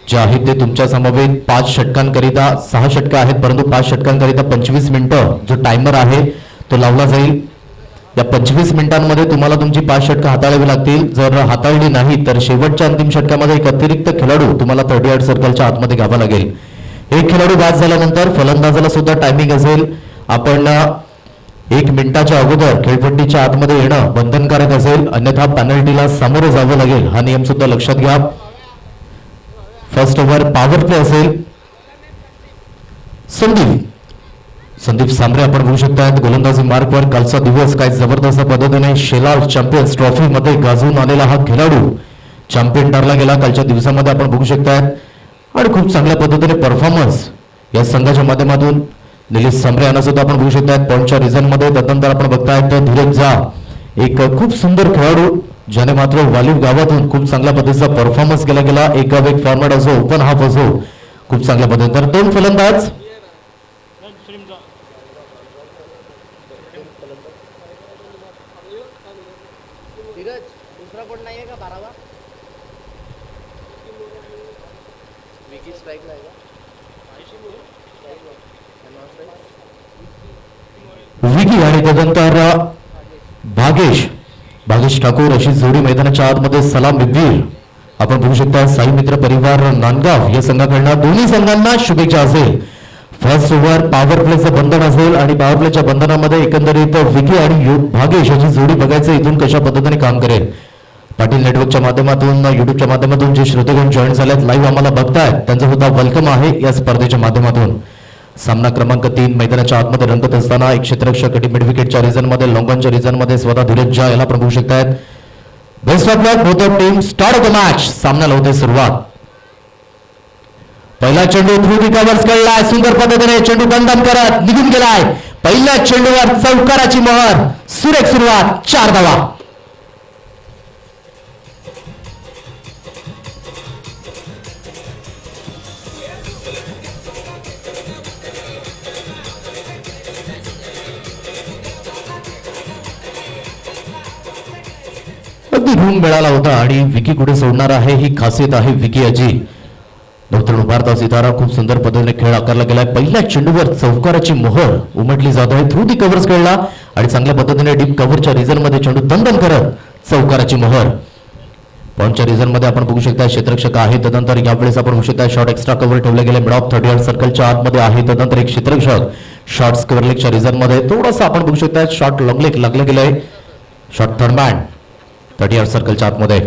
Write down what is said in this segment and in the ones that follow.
जे आहेत ते तुमच्या समवेत 5 षटकांकरिता 6 षटकं आहेत, परंतु 5 षटकांकरिता 25 मिनिटं जो टायमर आहे तो लावला जाईल. या 25 मिनिटांमध्ये तुम्हाला तुमची 5 षटकं हाताळावी लागतील. जर हाताळली नाही तर शेवटच्या अंतिम षटकामध्ये एक अतिरिक्त खेळाडू तुम्हाला 38 सर्कलच्या आतमध्ये घ्यावा लागेल. एक खेळाडू बाद झाल्यानंतर फलंदाजाला सुद्धा टायमिंग असेल. आपण 1 मिनिटाच्या अगोदर खेळपट्टीच्या आतमध्ये येणं बंधनकारक असेल, अन्यथा पेनल्टीला सामोरं जावं लागेल. हा नियम सुद्धा लक्षात घ्या. फर्स्ट ओव्हर पॉवर प्ले असेल. संदीप सांबरे आपण बघू शकता गोलंदाजी मार्कवर कालचा दिवस काय जबरदस्त पद्धतीने शेलार चॅम्पियन्स ट्रॉफी मध्ये गाजवून आलेला हा खेळाडू चॅम्पियन ठरला गेला कालच्या दिवसामध्ये आपण बघू शकता. आणि खूप चांगल्या पद्धतीने परफॉर्मन्स या संघाच्या माध्यमातून निलेश सांबरे यांना सुद्धा आपण बघू शकता पॉईंटच्या रिझन मध्ये. त्यानंतर आपण बघतायत धीरज झा, एक खूप सुंदर खेळाडू ज्याने मात्र वालीव गावातून खूप चांगल्या पद्धतीचा परफॉर्मन्स केला गेला. एक गाव एक फॉर्मॅट असो, ओपन हाफ असो, खूप चांगल्या पद्धतीने. तर 2 फलंदाज दूसरा कोण नाहीये का 12वा विकी स्ट्राइकला आहे का विकी आणि त्यानंतर भागेश ठाकूर अशी जोडी मैदानाच्या आतमध्ये सलामीवीर आपण बघू शकता. साई मित्र परिवार नांदगाव या संघाकडनं दोन्ही संघांना शुभेच्छा असेल. फर्स्ट ओव्हर पॉवर प्लेचं बंधन असेल आणि पॉवर प्लेच्या बंधनामध्ये एकंदरीत विकी आणि भागेश याची जोडी बघायचं इथून कशा पद्धतीने काम करेल. पाटील नेटवर्कच्या माध्यमातून युट्यूबच्या माध्यमातून जे श्रोतेगण जॉईन झालेत लाईव्ह आम्हाला बघतायत त्यांचं सुद्धा वेलकम आहे या स्पर्धेच्या माध्यमातून. सामना क्रमांक 3 मैदानाच्या आतमध्ये रंगत असताना एक क्षेत्ररक्षक मिड विकेटच्या रिझन मध्ये लॉंगॉनच्या रिझन मध्ये स्वतः धीरज झा याला पण बघू शकतायत. Best of luck both of team. Start of the match. सामन्याला होते सुरुवात. पहिला चेंडू थ्रू दी कव्हर्स कळलाय सुंदर पद्धतीने चेंडू दणदण करत निघून गेलाय. पहिल्या चेंडूवर चौकाराची मोहर. सुरेख सुरुवात. 4 धावा. अगदी रूम मिळाला होता आणि विकी कुठे सोडणार आहे ही खासियत आहे विकी याची. धोतर उभारता सितारा खूप सुंदर पद्धतीने खेळ आकारला गेलाय. पहिल्या चेंडूवर चौकाराची मोहर उमटली जात आहे. थ्रू दी कव्हर्स खेळला आणि चांगल्या पद्धतीने डीप कव्हरच्या रिझन मध्ये चेंडू दणदण करत चौकाराची मोहर. पॉईंटच्या रिझन मध्ये आपण बघू शकता क्षेत्ररक्षक आहे. त्यानंतर यावेळेस आपण बघू शकता शॉर्ट एक्स्ट्रा कव्हर ठेवले गेले. मिड ऑफ 38 सर्कलच्या आतमध्ये आहे. त्यानंतर एक क्षेत्ररक्षक शॉर्ट स्क्वेअर लेगच्या रिझन मध्ये थोडासा आपण बघू शकता शॉर्ट लॉंग लेग लागलं गेलंय. शॉर्ट थर्ड मॅन 38 सर्कलच्या आतमध्ये.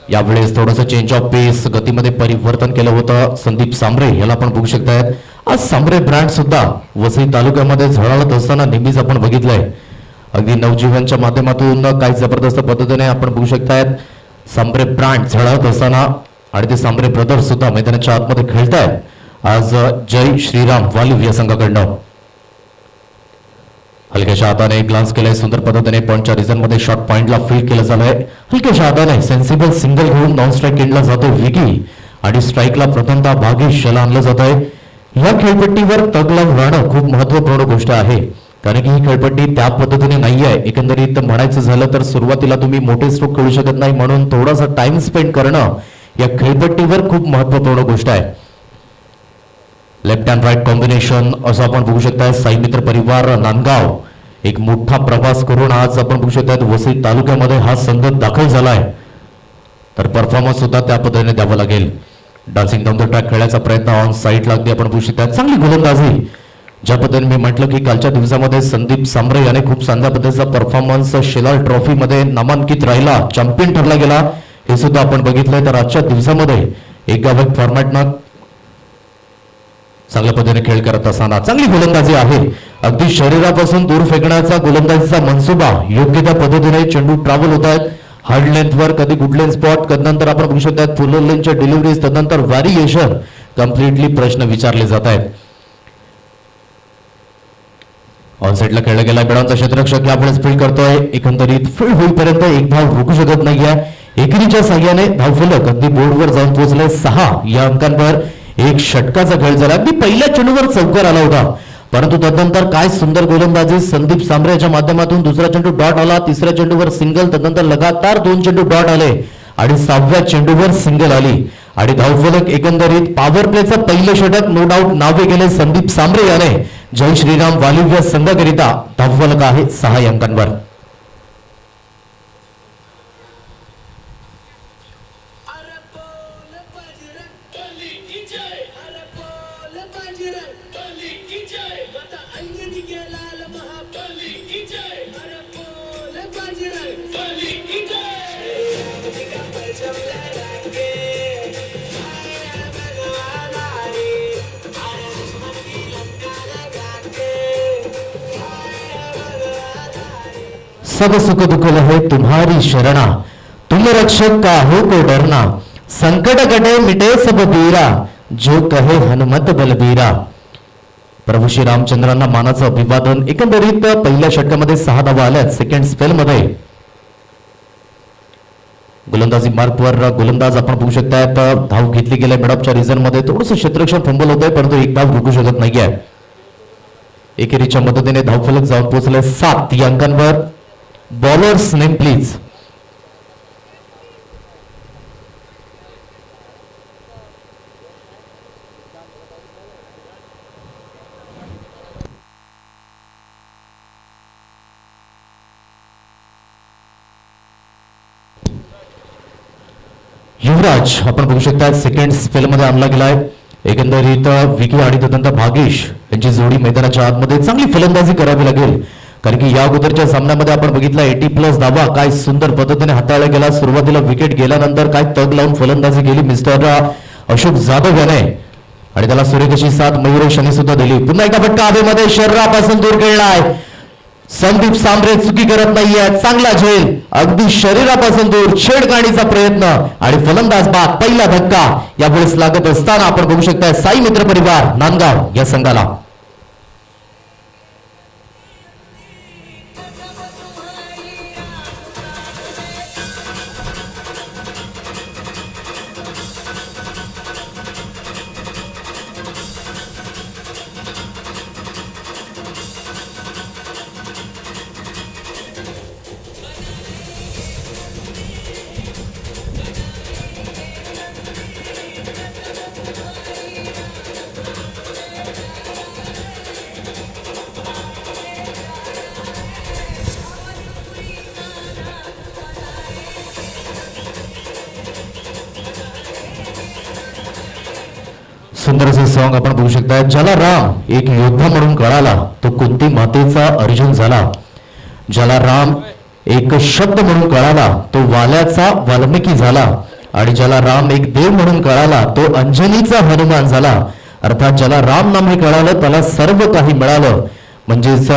यावेळेस थोडंसं चेंज ऑफ पेस गतीमध्ये परिवर्तन केलं होतं संदीप सांबरे याला आपण बघू शकतायत. आज सांबरे ब्रँड सुद्धा वसई तालुक्यामध्ये झळाळत असताना नेहमीच आपण बघितलंय. अगदी नवजीवनच्या माध्यमातून काही जबरदस्त पद्धतीने आपण बघू शकतायत सांबरे ब्रँड झळाळत असताना आणि ते सांबरे ब्रदर्स सुद्धा मैदानाच्या आतमध्ये खेळतायत. आज जय श्रीराम वालीव या संघाकडनं हलक्याच्या हाताने ग्लान्स केलाय सुंदर पद्धतीने. पॉईंटच्या रिझन मध्ये शॉर्ट पॉईंटला फील्ड केलं झालंय. हलक्याच्या हाताने सेन्सिबल सिंगल घेऊन नॉन स्ट्राईक एंडला जातो विकी आणि स्ट्राईकला प्रथमतः भागेश याला आणलं जात आहे. या खेळपट्टीवर तग लावून राहणं खूप महत्वपूर्ण गोष्ट आहे कारण की ही खेळपट्टी त्या पद्धतीने नाही आहे. एकंदरीत म्हणायचं झालं तर सुरुवातीला तुम्ही मोठे स्ट्रोक खेळू शकत नाही म्हणून थोडासा टाइम स्पेंड करणं या खेळपट्टीवर खूप महत्वपूर्ण गोष्ट आहे. लेफ्ट अँड राईट कॉम्बिनेशन असं आपण बघू शकता. साई मित्र परिवार नांदगाव एक मोठा प्रवास करून आज आपण बघू शकता वसई तालुक्यामध्ये हा संघ दाखल झालाय. तर परफॉर्मन्स सुद्धा त्या पद्धतीने द्यावा लागेल. डान्सिंग डाऊन द ट्रॅक खेळायचा प्रयत्न ऑन साईडला अगदी आपण बघू शकता. चांगली गोलंदाजी ज्या पद्धतीने मी म्हटलं की कालच्या दिवसामध्ये संदीप सांबरे याने खूप चांगल्या पद्धतीचा परफॉर्मन्स शेलार ट्रॉफी मध्ये नामांकित राहिला, चॅम्पियन ठरला गेला हे सुद्धा आपण बघितलंय. तर आजच्या दिवसामध्ये एक गाव एक फॉर्मॅटनं चांगल्या पद्धतीने खेळ करत असताना चांगली गोलंदाजी आहे. अगदी शरीरापासून दूर फेकण्याचा गोलंदाजीचा मनसुबा योग्य त्या पद्धतीने चेंडू ट्रॅव्हल होत आहेत. हार्ड लेंथवर कधी गुड लेंथ स्पॉट त्यानंतर आपण बघू शकता फुल लेंथच्या डिलिव्हरीज त्यानंतर व्हॅरिएशन कम्प्लिटली प्रश्न विचारले जात आहेत. ऑन साइडला खेळला गेला बेडांचा क्षेत्ररक्षक यावेळेस फील्ड करतोय. एकंदरीत फील्ड होईपर्यंत एक धाव रोखू शकत नाहीये. एकेरीच्या साह्याने धावफलक अगदी बोर्डवर जाऊन पोहोचले. 6 या अंकांवर एक षटकाचा खेळ झाला. अगदी पहिल्या चेंडूवर चौकार आला होता परंतु तदनंतर काय सुंदर गोलंदाजी संदीप सांबरे याच्या माध्यमातून दुसरा चेंडू डॉट आला. तिसऱ्या चेंडूवर सिंगल त्यानंतर लगातार 2 चेंडू डॉट आले आणि 6व्या चेंडूवर सिंगल आली आणि धावफलक एकंदरीत पॉवर प्लेचं पहिलं षटक नो डाऊट नावे गेले संदीप सांबरे याने जय श्रीराम वालिव्य संघाकरिता धावफलक आहे 6 अंकांवर. सब सुख दुख है तुम्हारी शरणा तुम रक्षक का हो को डरना संकट कटे मिटे सब पीरा जो कहे हनुमत बलबीरा. प्रभू श्री रामचंद्रांना मानाचं अभिवादन. एकंदरीत पहिल्या षटकामध्ये 6 धावा आल्यात. सेकंड स्पेल मध्ये गोलंदाजी मार्कवर गोलंदाज आपण बघू शकतायत धाव घेतली गेल्या मिडऑफच्या रिझन मध्ये थोडंसं क्षेत्ररक्षण फंबल होतंय परंतु एक धाव रोखू शकत नाहीये. एकेरीच्या मदतीने धावफलक जाऊन पोहोचले 7 अंकांवर. Bowlers name please. युवराज आपण बघू शकता सेकंड स्पेल मध्ये आणला गेलाय. एकंदरीत विकी आणि तदनंतर भागेश यांची जोडी मैदानाच्या आतमध्ये चांगली फलंदाजी करावी लागेल कारण की या अगोदरच्या सामन्यामध्ये आपण बघितला 80+ धावा काय सुंदर पद्धतीने हाताळला गेला. सुरुवातीला विकेट गेल्यानंतर काय तग लावून फलंदाजी केली मिस्टर अशोक जाधव याने आणि त्याला सुरेखशी साथ मयुरेश यांनी सुद्धा दिली. पुन्हा एका फटका हवेमध्ये शरीरापासून दूर खेळलाय. संदीप सांबरे चुकी करत नाहीये. चांगला झेल अगदी शरीरापासून दूर छेडखाणीचा प्रयत्न आणि फलंदाज बाद. पहिला धक्का यावेळेस लागत असताना आपण बघू शकता साई मित्र परिवार नांदगाव या संघाला. सुंदरसे सॉन्ग आपण बघू शकता. ज्याला राम एक योद्धा म्हणून कळाला तो कुंती मातेचा अर्जुन झाला. ज्याला राम एक शब्द म्हणून कळाला तो वाल्याचा वाल्मिकी झाला आणि ज्याला राम एक देव म्हणून कळाला तो अंजनीचा हनुमान झाला. अर्थात ज्याला राम नाम हे कळालं त्याला सर्व काही मिळालं. म्हणजेच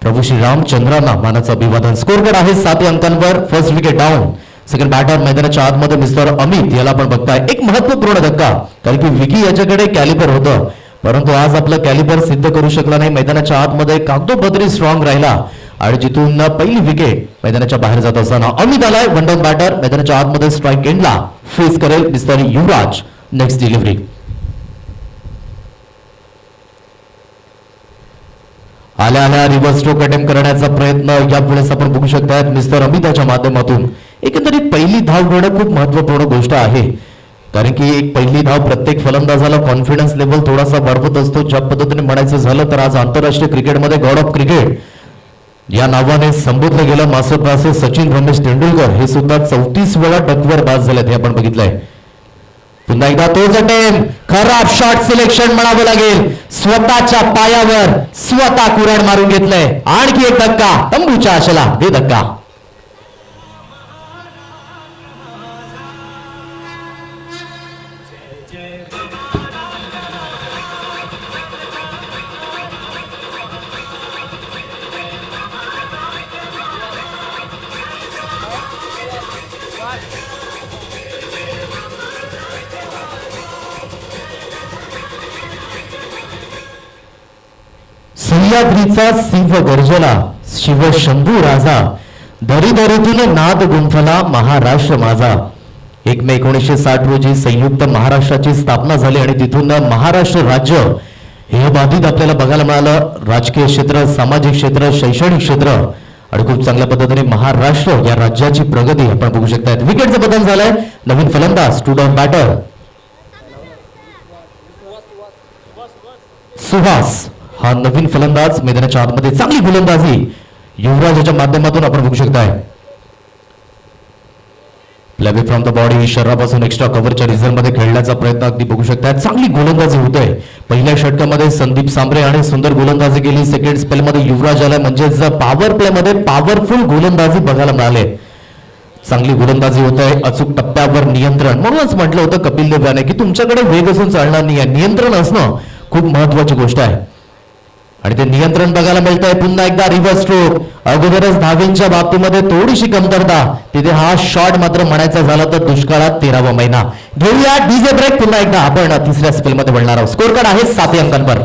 प्रभू श्री रामचंद्रांना मानाचं अभिवादन. स्कोर कार्ड आहे 7 अंकांवर. First wicket down. Second batter मैदानाच्या आतमध्ये मिस्टर अमित याला आपण बघताय. एक महत्वपूर्ण धक्का कारण की विकी याच्याकडे कॅलिबर होतं परंतु आज आपलं कॅलिबर सिद्ध करू शकला नाही. मैदानाच्या आतमध्ये कागदोपत्री स्ट्रॉंग राहिला आणि जिथून पहिली विकेट मैदानाच्या बाहेर जात असताना अमित आलाय. वन डाऊन बॅटर मैदानाच्या आतमध्ये स्ट्राईक एंडला फेस करेल मिस्टर युवराज. Next delivery. आल्या आल्या रिव्हर्स स्ट्रोक अटेम्प्ट करण्याचा प्रयत्न यावेळेस आपण बघू शकता मिस्टर अमिताच्या माध्यमातून. एकंदरीत पहिली धाव घेणं खूप महत्वपूर्ण गोष्ट आहे कारण की एक पहिली धाव प्रत्येक फलंदाजाला कॉन्फिडन्स लेवल थोडासा वाढवत असतो. ज्या पद्धतीने म्हणायचं झालं तर आज आंतरराष्ट्रीय क्रिकेटमध्ये गॉड ऑफ क्रिकेट या नावाने संबोधलं गेलं मास्टर सचिन रमेश तेंडुलकर हे सुद्धा 34 वेळा डकवर बाद झालेत हे आपण बघितलंय. पुन्हा एकदा तोच अटेम्प्ट. खराब शॉट सिलेक्शन म्हणावं लागेल. स्वतःच्या पायावर स्वतः कुऱ्हाड मारून घेतलंय. आणखी एक धक्का तंबूच्या आशेला दे धक्का. सह्याद्रीचा शिव गर्जला शिव शंभू राजा दरी दरीतून नाद गुंफला महाराष्ट्र माझा. 1 मे 1960 रोजी संयुक्त महाराष्ट्राची स्थापना झाली आणि तिथून महाराष्ट्र राज्य हे बाधित आपल्याला बघायला मिळालं. राजकीय क्षेत्र, सामाजिक क्षेत्र, शैक्षणिक क्षेत्र आणि खूप चांगल्या पद्धतीने महाराष्ट्र या राज्याची प्रगती आपण बघू शकतायत. विकेटचं बदल झालंय. नवीन फलंदाज टू डाऊन बॅटर सुहास हा नवीन फलंदाज मैदानाच्या आतमध्ये चांगली गोलंदाजी युवराजाच्या माध्यमातून आपण बघू शकताय. प्लेवे फ्रॉम द बॉडी शरीरापासून एक्स्ट्रा कव्हरच्या रिझल्टमध्ये खेळण्याचा प्रयत्न अगदी बघू शकताय. चांगली गोलंदाजी होते. पहिल्या षटकामध्ये संदीप सांबरे आणि सुंदर गोलंदाजी केली. सेकंड स्पेलमध्ये युवराज आला म्हणजेच पॉवर प्लेमध्ये पॉवरफुल गोलंदाजी बघायला मिळाले. चांगली गोलंदाजी होत आहे. अचूक टप्प्यावर नियंत्रण. म्हणूनच म्हटलं होतं कपिल देव याने की तुमच्याकडे वेग असून चालणार नाही आहे. नियंत्रण असणं खूप महत्वाची गोष्ट आहे आणि ते नियंत्रण बघायला मिळत आहे. पुन्हा एकदा रिव्हर्स स्ट्रोक. अगोदरच धावींच्या बाबतीमध्ये थोडीशी कमतरता. तिथे हा शॉट मात्र म्हणायचा झाला तर दुष्काळात 13वा महिना. घेऊया डीजे ब्रेक. पुन्हा एकदा आपण तिसऱ्या स्पेलमध्ये वळणार आहोत. स्कोर कार्ड आहे 7 अंकांवर.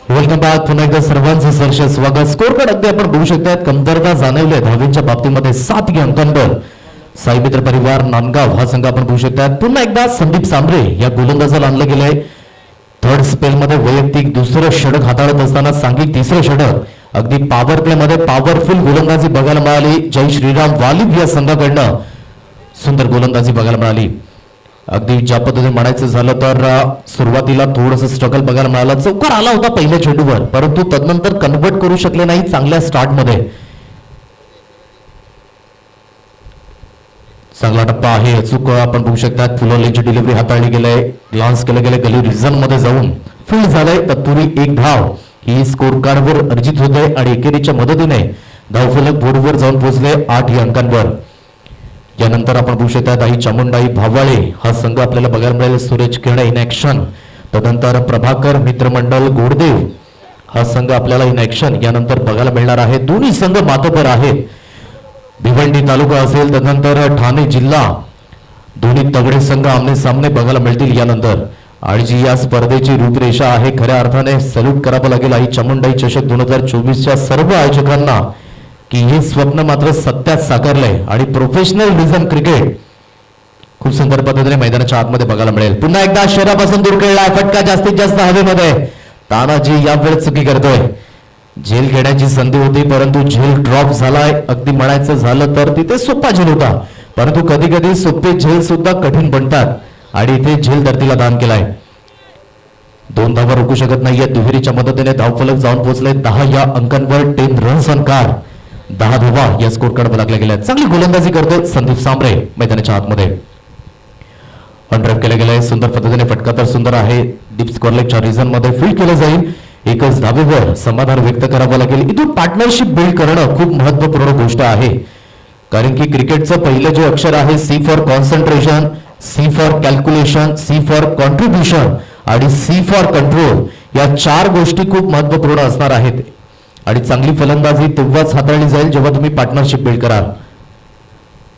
Welcome back. पुन्हा एकदा सर्वांचं सहर्ष स्वागत. स्कोर कार्ड अगदी आपण बघू शकतात. कमतरता जाणवले धावींच्या बाबतीमध्ये 7 अंकांवर साई मित्र परिवार नांदगाव हा संघ आपण बघू शकतात. पुन्हा एकदा संदीप सांबरे या गोलंदाजाला आणलं गेलंय. थर्ड स्पेलमध्ये वैयक्तिक दुसरं षटक हाताळत असताना सांघिक तिसरं षटक. अगदी पॉवर प्ले मध्ये पॉवरफुल गोलंदाजी बघायला मिळाली. जय श्रीराम वालिब या संघाकडनं सुंदर गोलंदाजी बघायला मिळाली. अगदी ज्या पद्धतीने म्हणायचं झालं तर सुरुवातीला थोडंसं स्ट्रगल बघायला मिळालं. चौकार आला होता पहिल्या चेंडूवर परंतु तदनंतर कन्व्हर्ट करू शकले नाही चांगल्या स्टार्टमध्ये. चांगला टप्पा आहे. अचूक आपण बघू शकतात. फुलवलेची डिलिव्हरी हाताळली गेले. ग्लान्स केले गेले. गली रिझन मध्ये जाऊन फील्ड झालंय. तत्पूर्वी एक धाव ही स्कोर कार्डवर अर्जित होते आणि एकेरीच्या मदतीने धावफलक बोर्डवर जाऊन पोहोचले 8 अंकांवर. यानंतर आपण बघू शकता आई चामुंडाई भावाळे हा संघ आपल्याला बघायला मिळेल. सूरज किरणे इन ऍक्शन. तदनंतर प्रभाकर मित्रमंडळ गोडदेव हा संघ आपल्याला इन ऍक्शन यानंतर बघायला मिळणार आहे. दोन्ही संघ मातबर आहेत. भिवंडी तालुका असेल तदनंतर ठाणे जिल्हा दोन्ही तगडे संघ आमने सामने बघायला मिळतील यानंतर. आणि जी या स्पर्धेची रूपरेषा आहे खऱ्या अर्थाने सल्यूट करावं लागेल आई चामुंडाई चषक 2024च्या सर्व आयोजकांना की हे स्वप्न मात्र सत्यात साकारलंय आणि प्रोफेशनल रिझन क्रिकेट खूप सुंदर पद्धतीने मैदानाच्या आतमध्ये बघायला मिळेल. पुन्हा एकदा शरीरापासून दूर खेळलाय. फटका जास्तीत जास्त हवेमध्ये. तानाजी यावेळेस चुकी करतोय. झेल घेण्याची संधी होती परंतु झेल ड्रॉप झालाय. अगदी म्हणायचं झालं तर तिथे सोपा झेल होता परंतु कधी कधी सोपे झेल सुद्धा कठीण बनतात आणि इथे झेल धरतीला दान केलाय. 2 धावा रोखू शकत नाहीये. दुहेरीच्या मदतीने धावफलक जाऊन पोहोचले 10 या अंकांवर. 10 रन्स ऑन कार. 10 धावा या स्कोर कार्डवर लागल्या गेल्या. चांगली गोलंदाजी करतोय संदीप सांबरे मैदानाच्या आतमध्ये. अनड्राईव्ह केले गेले. सुंदर पद्धतीने फटका तर सुंदर आहे. डीप स्कोर लेगच्या रिझन मध्ये फील्ड केलं जाईल. एकच धावेवर समाधान व्यक्त करावं लागेल. इथून पार्टनरशिप बिल्ड करणं खूप महत्वपूर्ण गोष्ट आहे कारण की क्रिकेटचं पहिलं जे अक्षर आहे C for concentration, C for calculation, C for contribution आणि सी फॉर कंट्रोल या 4 गोष्टी खूप महत्वपूर्ण असणार आहेत. आणि चांगली फलंदाजी तेव्हाच हाताळली जाईल जेव्हा तुम्ही पार्टनरशिप बिल्ड कराल.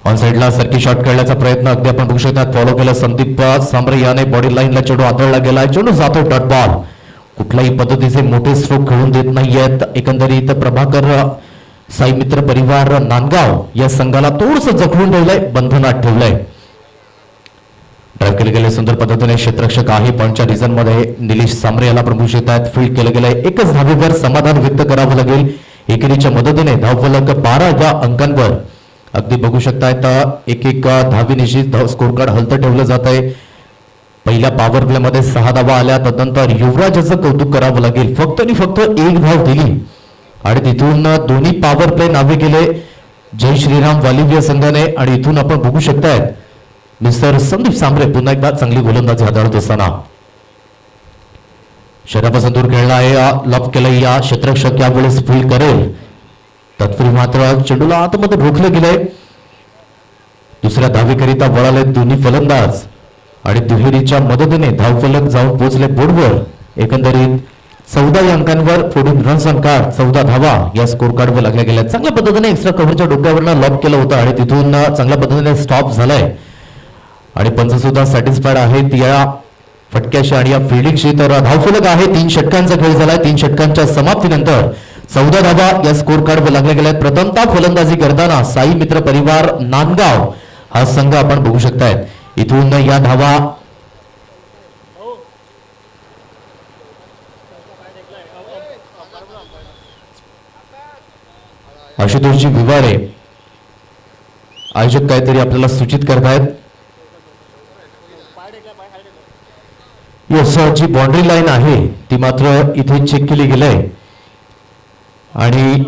ऑन साइडला सरकी शॉट खेळण्याचा प्रयत्न अगदी आपण बघू शकता. फॉलो केला संदीप सांबरे याने. बॉडी लाईनला चेंडू हाताळला गेला. चेंडू जातो डॉट बॉल. कुठल्याही पद्धतीचे मोठे स्ट्रोक खेळून देत नाहीयेत. एकंदरीत प्रभाकर साई मित्र परिवार नांदगाव या संघाला थोडंसं जखडून ठेवलंय. बंधनात ठेवलंय. ड्राईव्ह केले गेले. सुंदर पद्धतीने क्षेत्ररक्षक आहे पॉईंटच्या रिझन मध्ये निलेश सांबरे याला प्रभू शकतात. फील्ड केलं गेलंय. एकच धावेवर समाधान व्यक्त करावं लागेल. एकेरीच्या मदतीने धावफलक 12 या अंकांवर अगदी बघू शकतायत. एक धावेनिशी स्कोर कार्ड हलतं ठेवलं जात आहे. पहिल्या पॉवर प्ले मध्ये 6 धावा आल्या. तदनंतर युवराजाचं कौतुक करावं लागेल. फक्त आणि फक्त 1 धाव दिली आणि तिथून दोन्ही पॉवर प्ले नावे केले जय श्रीराम वालिब या संघाने. आणि इथून आपण बघू शकतायत मिस्टर संदीप सांबरे पुन्हा एकदा चांगली गोलंदाजी हाताळत असताना. शरीरापासून दूर खेळला आहे. लॉप केलंय. या क्षेत्ररक्षक यावेळेस फील्ड करेल. तत्पूर्वी मात्र चेंडूला आतमध्ये रोखलं गेलंय. दुसऱ्या धावेकरिता वळाले दोन्ही फलंदाज आणि दुहेरीच्या मदतीने धावफलक जाऊन पोहोचले बोर्डवर. एकंदरीत 14 अंकांवर 14 रन्स ऑन कार्ड, 14 धावा या स्कोर कार्डवर लागल्या गेल्या. चांगल्या पद्धतीने एक्स्ट्रा कव्हरच्या डोक्यावरनं लॉक केलं होतं आणि तिथून चांगल्या पद्धतीने स्टॉप झालाय आणि पंच सुद्धा सॅटिस्फाईड आहेत या फटक्याशी आणि या फिल्डिंगशी. तर धावफलक आहे 3 षटकांचा खेळ झालाय. 3 षटकांच्या समाप्तीनंतर 14 धावा या स्कोर कार्डवर लागल्या गेल्या. प्रथमतः फलंदाजी करताना साई मित्र परिवार नांदगाव हा संघ आपण बघू शकतायत. इथून या धावा आशुतोषजी विवारे आयोजक काहीतरी आपल्याला सूचित करतायत. यस, जी बाउंड्री लाईन आहे ती मात्र इथे चेक केली गेली आहे आणि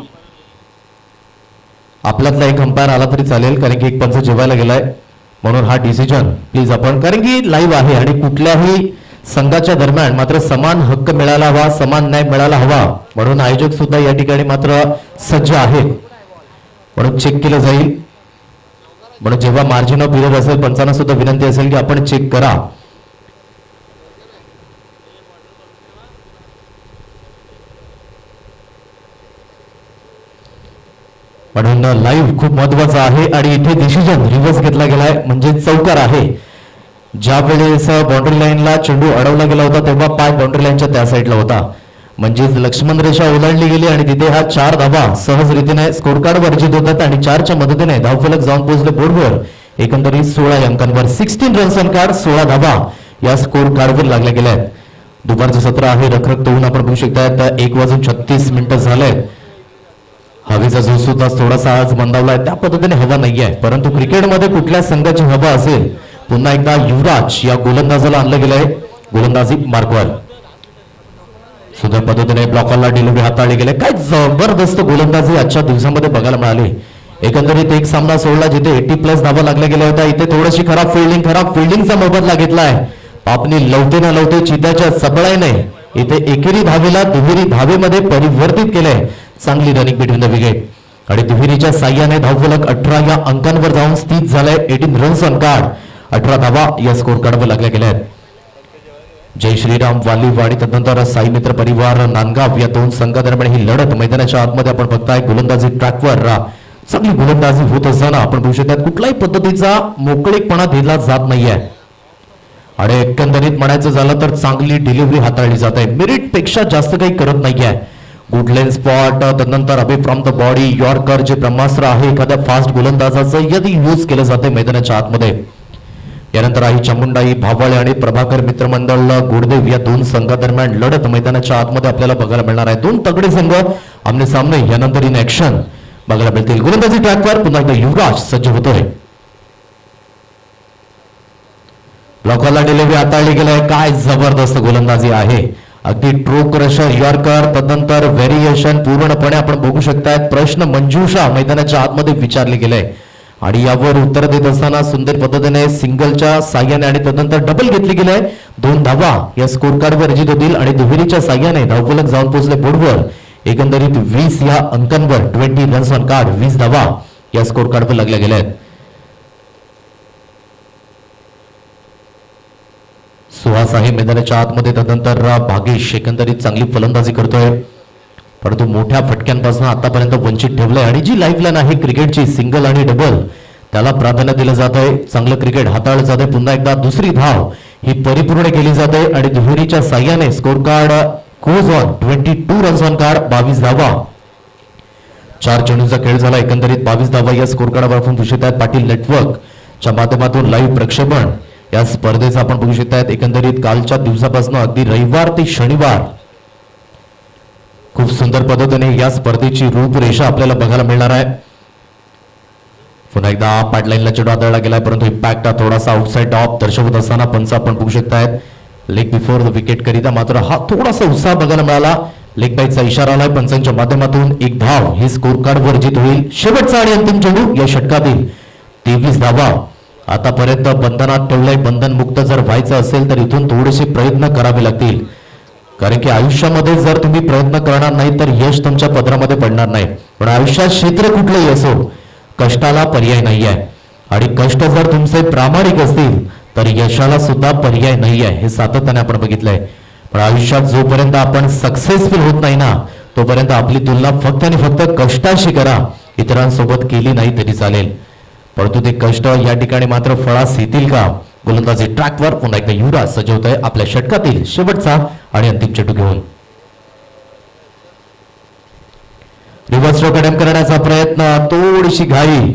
आपल्यातला एक अंपायर आला तरी चालेल कारण की एक पंच जेवायला गेलाय म्हणून हा डिसिजन प्लीज आपण, कारण की लाईव्ह आहे आणि कुठल्याही संघाच्या दरम्यान मात्र समान हक्क मिळाला हवा, समान न्याय मिळाला हवा म्हणून आयोजक सुद्धा या ठिकाणी मात्र सज्ज आहेत म्हणून चेक केलं जाईल. म्हणून जेव्हा मार्जिन ऑफ इरर असेल पंचांना सुद्धा विनंती असेल की आपण चेक करा. म्हणून लाईव्ह खूप महत्वाचं आहे आणि इथे डिसिजन रिव्हर्स घेतला गेलाय म्हणजे चौकार आहे. ज्या वेळेस बाउंड्री लाईनला चेंडू अडवला गेला होता तेव्हा पाय बाउंड्री लाईनच्या त्या साईडला होता म्हणजेच लक्ष्मण रेषा ओलांडली गेली आणि तिथे हा 4 धावा सहज रीतीने स्कोर कार्ड वर्जित होतात आणि 4च्या मदतीने धावफलक जाऊन पोहोचले बोर्डवर. एकंदरीत 16 अंकांवर 16 रन्स ऑन कार्ड, 16 धावा या स्कोर कार्डवर लागल्या गेल्या आहेत. दुपारचं सत्र आहे, रखरख होऊन आपण बघू शकता 1:36 झाले. हवेचा जो सुद्धा थोडासा आज मंदावलाय त्या पद्धतीने हवा नाहीये परंतु क्रिकेटमध्ये कुठल्या संघाची हवा असेल पुन्हा एकदा युवराज या गोलंदाजाला आणलं गेलंय गोलंदाजी मार्कवर. सुंदर पद्धतीने ब्लॉकरला डिलिव्हरी हाताळली गेले. काय जबरदस्त गोलंदाजी आजच्या दिवसामध्ये बघायला मिळाली. एकंदरीत एक सामना सोडला जिथे 80+ धावा लागल्या गेल्या होत्या इथे थोडीशी खराब फिल्डिंगचा मोबदला घेतलाय. आपली लवते ना लवते चित्याच्या सबळाईने इथे एकेरी धावेला दुहेरी धावेमध्ये परिवर्तित केलंय. चांगली रनिंग बिटवीन द विकेट आणि दुहेरीच्या साह्याने धावफलक 18 या अंकांवर जाऊन स्थित झालाय. 18 रन्स ऑन कार्ड, 18 धावा या स्कोर कार्डवर लागल्या गेल्या आहेत. जय श्रीराम वालीव आणि तदनंतर साई मित्र परिवार नांदगाव या 2 संघादरम्यान ही लढत मैदानाच्या आतमध्ये आपण बघताय. गोलंदाजी ट्रॅकवर चांगली गोलंदाजी होत असताना आपण बघू शकतात कुठल्याही पद्धतीचा मोकळीकपणा दिला जात नाहीये आणि एकंदरीत म्हणायचं झालं तर चांगली डिलिव्हरी हाताळली जात आहे. मेरिट पेक्षा जास्त काही करत नाहीये. गुड लेन स्पॉट, तदनंतर अबे फ्रॉम द बॉडी यॉर्कर जे ब्रह्मास्त्र आहे एखाद्या फास्ट गोलंदाजाचं यदि यूज केलं जाते मैदानाच्या आतमध्ये. यानंतर आहे चामुंडाई भावळे आणि प्रभाकर मित्रमंडळ गुडदेव या 2 संघादरम्यान लढत मैदानाच्या आतमध्ये आपल्याला बघायला मिळणार आहे. 2 तगडे संघ आमने सामने यानंतर इन ऍक्शन बघायला मिळतील. गोलंदाजी ट्रॅकवर पुन्हा एकदा युवराज सज्ज होतोय. ब्लॉकरला डिलिव्हरी हाताळली गेलाय. काय जबरदस्त गोलंदाजी आहे. अगदी ट्रो क्रशर यॉर्कर तदनंतर व्हेरिएशन पूर्णपणे आपण बघू शकतायत. प्रश्न मंजुषा मैदानाच्या आतमध्ये विचारले गेले आणि यावर उत्तर देत असताना सुंदर पद्धतीने सिंगलच्या साह्याने आणि तदनंतर डबल घेतली गेली आहे. 2 धावा या स्कोर कार्डवर अर्जित होतील आणि दुहेरीच्या साह्याने धावफलक जाऊन पोहोचले बोर्डवर. एकंदरीत 20 या अंकांवर 20 रन्स ऑन कार्ड, 20 धावा या स्कोर कार्डवर लागल्या गेल्या आहेत. सुहास आहे मैदानाच्या आतमध्ये तदनंतर भागेश एकंदरीत चांगली फलंदाजी करतोय परंतु मोठ्या फटक्यांपासून आतापर्यंत वंचित ठेवलंय आणि जी लाईफलाईन आहे क्रिकेटची सिंगल आणि डबल त्याला प्राधान्य दिलं जात आहे. चांगलं क्रिकेट हाताळलं जात आहे. पुन्हा एकदा दुसरी धाव ही परिपूर्ण केली जाते आणि दुहेरीच्या साह्याने score card goes on 22 runs on card, 22 धावा. 4 चेंडूंचा खेळ झाला. एकंदरीत 22 धावा या स्कोर कार्डवर आपण बघू शकतात. पाटील नेटवर्कच्या माध्यमातून लाईव्ह प्रक्षेपण या स्पर्धेचं आपण बघू शकतात. एकंदरीत कालच्या दिवसापासून अगदी रविवार ते शनिवार खूप सुंदर पद्धतीने या स्पर्धेची रूपरेषा आपल्याला बघायला मिळणार आहे. पुन्हा एकदा पाटलाईनला चेंडू हाताळला गेलाय परंतु इम्पॅक्ट थोडासा आउटसाइड ऑफ दर्शवत असताना पंच आपण बघू शकतायत. लेग बिफोर द विकेट करिता मात्र हा थोडासा उत्साह बघायला मिळाला. लेग बाईचा इशारा आलाय पंचांच्या माध्यमातून. 1 धाव ही स्कोर कार्ड वर्जित होईल. शेवटचा आणि अंतिम चेंडू या षटकातील 23 धावा आतापर्यंत बंधनात ठेवलंय. बंधन मुक्त जर व्हायचं असेल तर इथून थोडेसे प्रयत्न करावे लागतील कारण की आयुष्यामध्ये जर तुम्ही प्रयत्न करणार नाही तर यश तुमच्या पदरामध्ये पडणार नाही. पण आयुष्यात क्षेत्र कुठलंही असो कष्टाला पर्याय नाहीये आणि कष्ट जर तुमचे प्रामाणिक असतील तर यशाला सुद्धा पर्याय नाही आहे, हे सातत्याने आपण बघितलंय. पण आयुष्यात जोपर्यंत आपण सक्सेसफुल होत नाही ना तोपर्यंत आपली तुलना फक्त आणि फक्त कष्टाशी करा, इतरांसोबत केली नाही तरी चालेल. परंतु ते कष्ट या ठिकाणी मात्र फळास येतील का? गोलंदाजी ट्रॅकवर पुन्हा एकदा युवराज सजवतोय आपल्या षटकातील शेवटचा आणि अंतिम चेंडू घेऊन. रिव्हर्स स्ट्रोक अटेम्प्ट करण्याचा प्रयत्न, थोडीशी घाई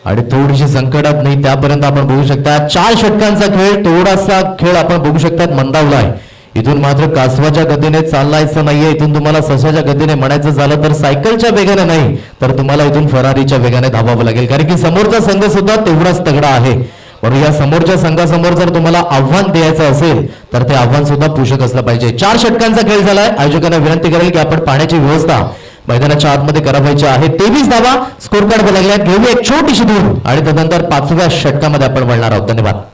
आणि थोडीशी संकटात नाही त्यापर्यंत आपण बघू शकता 4 षटकांचा खेळ, थोडासा खेळ आपण बघू शकतात मंदावलाय. इथून मात्र कासवाच्या गतीने चाललायचं नाहीये, इथून तुम्हाला सशाच्या गतीने म्हणायचं झालं तर सायकलच्या वेगाने नाही तर तुम्हाला इथून फरारीच्या वेगाने धावावं लागेल, कारण की समोरचा संघ सुद्धा तेवढाच तगडा आहे. म्हणून या समोरच्या संघासमोर जर तुम्हाला आव्हान द्यायचं असेल तर ते आव्हान सुद्धा पोषक असलं पाहिजे. 4 षटकांचा खेळ झालाय. आयोजकांना विनंती करेल की आपण पाण्याची व्यवस्था मैदानाच्या आतमध्ये करावायची आहे. 23 धावा स्कोर कार्ड लागल्यात. घेऊया एक छोटीशी धून आणि त्यानंतर 5व्या षटकामध्ये आपण वळणार आहोत. धन्यवाद.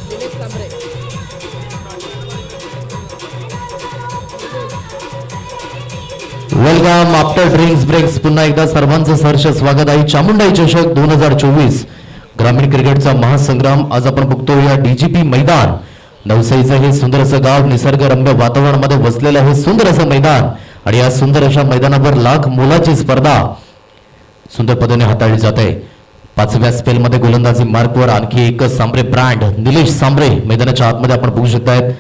Nilesh Kambre. Welcome after drinks breaks. पुन्हा एकदा सर्वांचं सहर्ष स्वागत आहे. चामुंडाई चषक 2024 ग्रामीण क्रिकेटचा महासंग्राम. आज आपण बघतो या डीजीपी मैदान, नवसाईचं हे सुंदर असं गाव, निसर्गरम्य वातावरणामध्ये वसलेलं हे सुंदर असं मैदान आणि या सुंदर अशा मैदानावर लाख मोलाची स्पर्धा सुंदर पद्धतीने हाताळली जाते. 5व्या स्पेलमध्ये गोलंदाजी मार्कवर आणखी एक सांबरे ब्रँड निलेश सांबरे मैदानाच्या आतमध्ये आपण बघू शकतायत.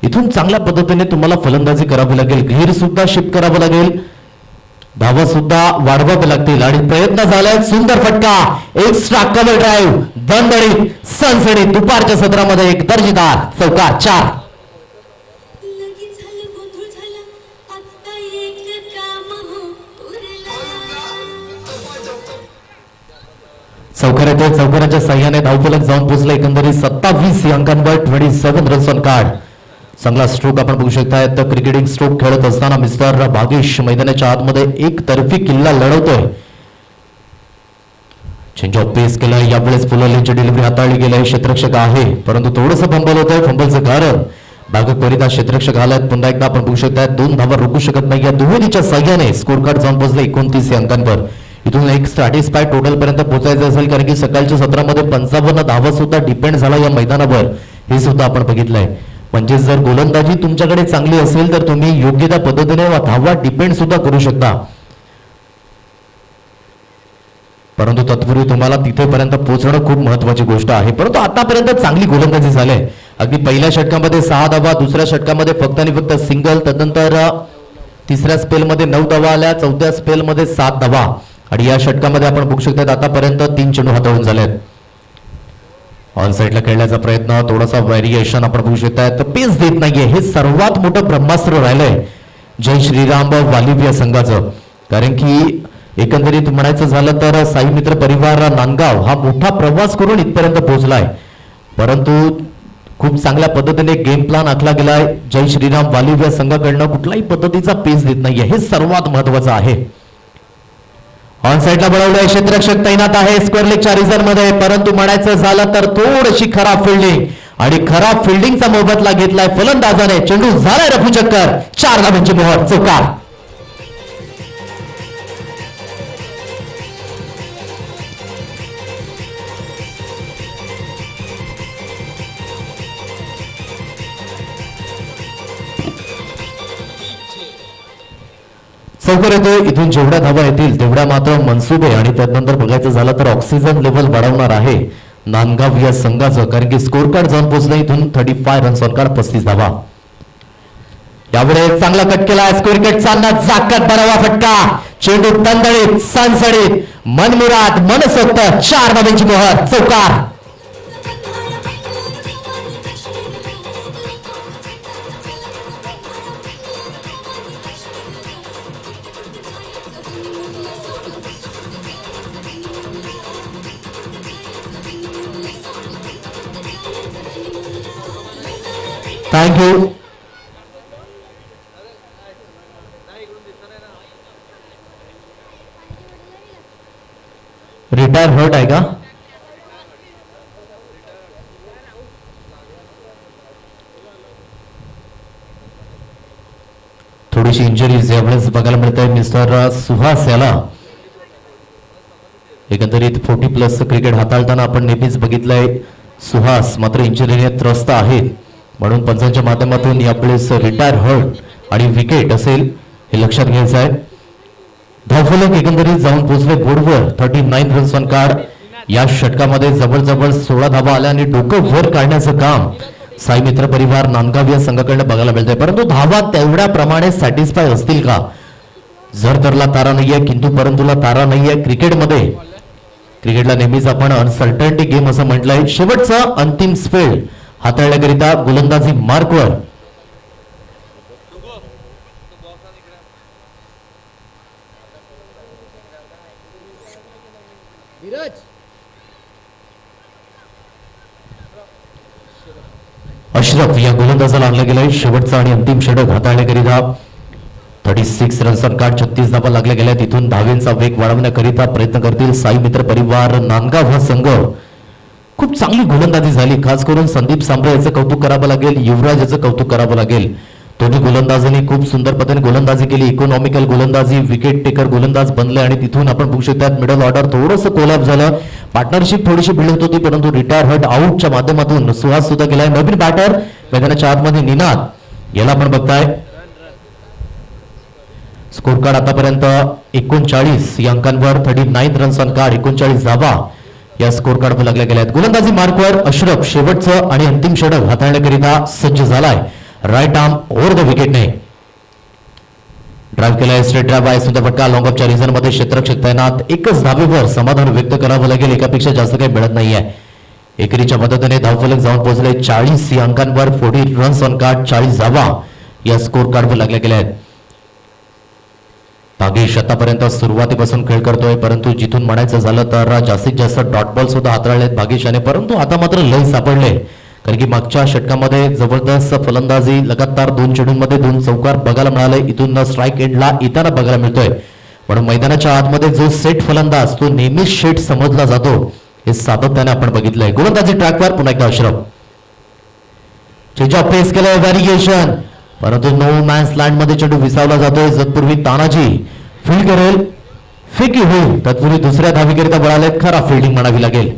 इथून चांगल्या पद्धतीने तुम्हाला फलंदाजी करावी लागेल, घेर सुद्धा शिफ्ट करावं लागेल, धावा सुद्धा वाढवावे लागतील आणि प्रयत्न झालाय. सुंदर फटका, एक्स्ट्रा कव्हर ड्राईव्ह, दणदणीत सनसणीत दुपारच्या सत्रामध्ये एक दर्जेदार चौकार 4. चौकाराच्या चौकाराच्या साह्याने धावफलक जाऊन पोहोचले. एकंदरीत 27 अंकांवर 27 रन्स ऑन कार्ड. चांगला स्ट्रोक आपण बघू शकताय. तर क्रिकेटिंग स्ट्रोक खेळत असताना मिस्टर भागेश मैदानाच्या आतमध्ये एक तर्फी किल्ला लढवतोय. चेंज ऑफ पेस केला यावेळेस. पुलालींची डिलिव्हरी हाताळली गेली. क्षेत्ररक्षक आहे परंतु थोडंसं फंबल होतंय. फंबलचं कारण भागकरिता क्षेत्ररक्षक आलात. पुन्हा एकदा आपण बघू शकताय 2 धावा रोखू शकत नाही. या दुहेरीच्या साह्याने स्कोर कार्ड जाऊन पोहोचले 29 अंकांवर. इथून एक सॅटिस्फाय टोटल पर्यंत पोहोचायचं असेल, कारण की सकाळच्या सत्रामध्ये 55 धावा सुद्धा डिपेंड झाला या मैदानावर, हे सुद्धा आपण बघितलंय. म्हणजे जर गोलंदाजी तुमच्याकडे चांगली असेल तर तुम्ही योग्य त्या पद्धतीने धावा डिपेंड सुद्धा करू शकता. परंतु तत्पूर्वी तुम्हाला तिथेपर्यंत पोहोचणं खूप महत्वाची गोष्ट आहे. परंतु आतापर्यंत चांगली गोलंदाजी झाली. अगदी पहिल्या षटकामध्ये 6 धावा, दुसऱ्या षटकामध्ये फक्त आणि फक्त सिंगल, तदनंतर तिसऱ्या स्पेलमध्ये 9 धावा आल्या, चौथ्या स्पेलमध्ये 7 धावा आणि या षटकामध्ये आपण बघू शकता आतापर्यंत 3 चेंडू हाताळून झालेत. ऑन साइडला खेळण्याचा प्रयत्न, थोडासा व्हेरिएशन आपण बघू शकता. तर पेस देत नाहीये, हे सर्वात मोठं ब्रह्मास्त्र राहिलंय जय श्रीराम वालिव्या संघाचं. कारण की एकंदरीत म्हणायचं झालं तर साई मित्र परिवार नांदगाव हा मोठा प्रवास करून इथपर्यंत पोहोचलाय. परंतु खूप चांगल्या पद्धतीने गेम प्लॅन आखला गेलाय. जय श्रीराम वालिव्या संघाकडनं कुठल्याही पद्धतीचा पेस देत नाहीये, हे सर्वात महत्वाचं आहे. ऑन साइडला बनवलंय, क्षेत्ररक्षक तैनात आहे स्क्वेअर लेगच्या रिझर्व मध्ये. परंतु म्हणायचं झालं तर थोडीशी खराब फिल्डिंग आणि खराब फिल्डिंगचा मोबदला घेतलाय फलंदाजाने. चेंडू झालाय रफू चक्कर, 4 धावांची मोहर, चौकार. चौकार येतोय. इथून जेवढ्या धावा येतील तेवढ्या मात्र मनसुबे आणि त्यानंतर बघायचं झालं तर ऑक्सिजन लेवल वाढवणार आहे नांदगाव या संघाचं, कारण की स्कोर कार्ड जाऊन पोहोचलं इथून 35 रन्स ऑन कार्ड, 35 धावा. यावेळी चांगला कट केला स्कोर विकेट चालना जाकत बरावा फटका, चेंडू तंदळीत सणसणीत मनमुराद मनसोक्त 4 धावांची मोहर, चौकार. थँक्यू. रिटायर हर्ट आहे का? थोडीशी इंजरीज यावेळेस बघायला मिळत आहे मिस्टर सुहास याला. एकंदरीत 40+ क्रिकेट हाताळताना आपण नेहमीच बघितलंय सुहास मात्र इंजरीने त्रस्त आहेत, म्हणून पंचांच्या माध्यमातून यावेळेस रिटायर हर्ट आणि विकेट असेल हे लक्षात घ्यायचं आहे. धावफलक एकंदरीत जाऊन पोहोचले बोर्डवर 39 रन्स ऑन कार्ड. या षटकामध्ये जवळजवळ 16 धावा आल्या आणि डोकं वर काढण्याचं काम साई मित्र परिवार नांदगाव या संघाकडनं बघायला मिळतंय, परंतु धावा तेवढ्या प्रमाणे सॅटिस्फाय असतील का? जर तरला तारा नाहीये किंतु परंतुला तारा नाहीये. क्रिकेटला नेहमीच आपण अनसर्टन्टी गेम असं म्हटलंय. शेवटचा अंतिम स्पेल हाताळण्याकरिता गोलंदाजी मार्कवर धीरज अशरफ या गोलंदाजाला आणलं गेलंय. शेवटचा आणि अंतिम षटक हाताळण्याकरिता 36 रन्स ऑन कार्ड, 36 धावा लागल्या गेल्या. तिथून धावेंचा वेग वाढवण्याकरिता प्रयत्न करतील साई मित्र परिवार नांदगाव हा संघ. खूप चांगली गोलंदाजी झाली, खास करून संदीप सांबरे याचं कौतुक करावं लागेल, युवराज याचं कौतुक करावं लागेल. दोन्ही गोलंदाजांनी खूप सुंदर पद्धतीने गोलंदाजी केली. इकॉनॉमिकल गोलंदाजी, विकेट टेकर गोलंदाज बनले आणि तिथून आपण बघू शकतात मिडल ऑर्डर थोडंसं कोलॅप झालं. पार्टनरशिप थोडीशी बिल्ड होत होती, परंतु रिटायर हर्ट आउटच्या माध्यमातून सुहास सुद्धा गेलाय. नवीन बॅटर मैदानाच्या आतमध्ये निनाद याला आपण बघताय. स्कोर कार्ड आतापर्यंत 39 या अंकांवर 39 रन्स ऑन कार्ड, 39 धावा या स्कोर कार्डवर लागल्या गेल्या आहेत. गोलंदाजी मार्कवर अशरफ शेवटचं आणि अंतिम षटक हाताळण्याकरिता सज्ज झालाय. राईट आर्म ओव्हर द विकेटने ड्राईव्ह केलाय. स्ट्रेट ड्राईव्ह आहे, सुंदर फटका. लॉंग ऑफच्या रिझन मध्ये क्षेत्ररक्षक तैनात. एकच धावेवर समाधान व्यक्त करावं लागेल, एकापेक्षा जास्त काही मिळत नाहीये. एकेरीच्या मदतीने धावफलक जाऊन पोहोचले 40 या अंकांवर, 40 रन्स ऑन कार्ड, 40 धावा या स्कोर कार्डवर लागल्या गेल्या आहेत. भागेश आतापर्यंत सुरुवातीपासून खेळ करतोय, परंतु जिथून म्हणायचं झालं तर जास्तीत जास्त डॉट बॉल सुद्धा हाताळलेत भागेशाने, परंतु आता मात्र लय सापडले, कारण की मागच्या षटकामध्ये जबरदस्त फलंदाजी, लगातार 2 चेंडूंमध्ये 2 चौकार बघायला मिळाले. इथून स्ट्राईक एंडला येताना बघायला मिळतोय, म्हणून मैदानाच्या आतमध्ये जो सेट फलंदाज तो नेहमीच शेट समजला जातो, हे सातत्याने आपण बघितलंय. गोलंदाजी ट्रॅकवर पुन्हा एकदा अशरफ चेंज ऑफ पेस केलंय, व्हेरिएशन, परंतु नो मॅन्स लँड मध्ये चेंडू विसावला जातोय. तत्पूर्वी तानाजी फील्ड करेल, फेकी होईल. तत्पूर्वी दुसऱ्या धावेकरिता वळालेत. खराब फिल्डिंग म्हणावी लागेल,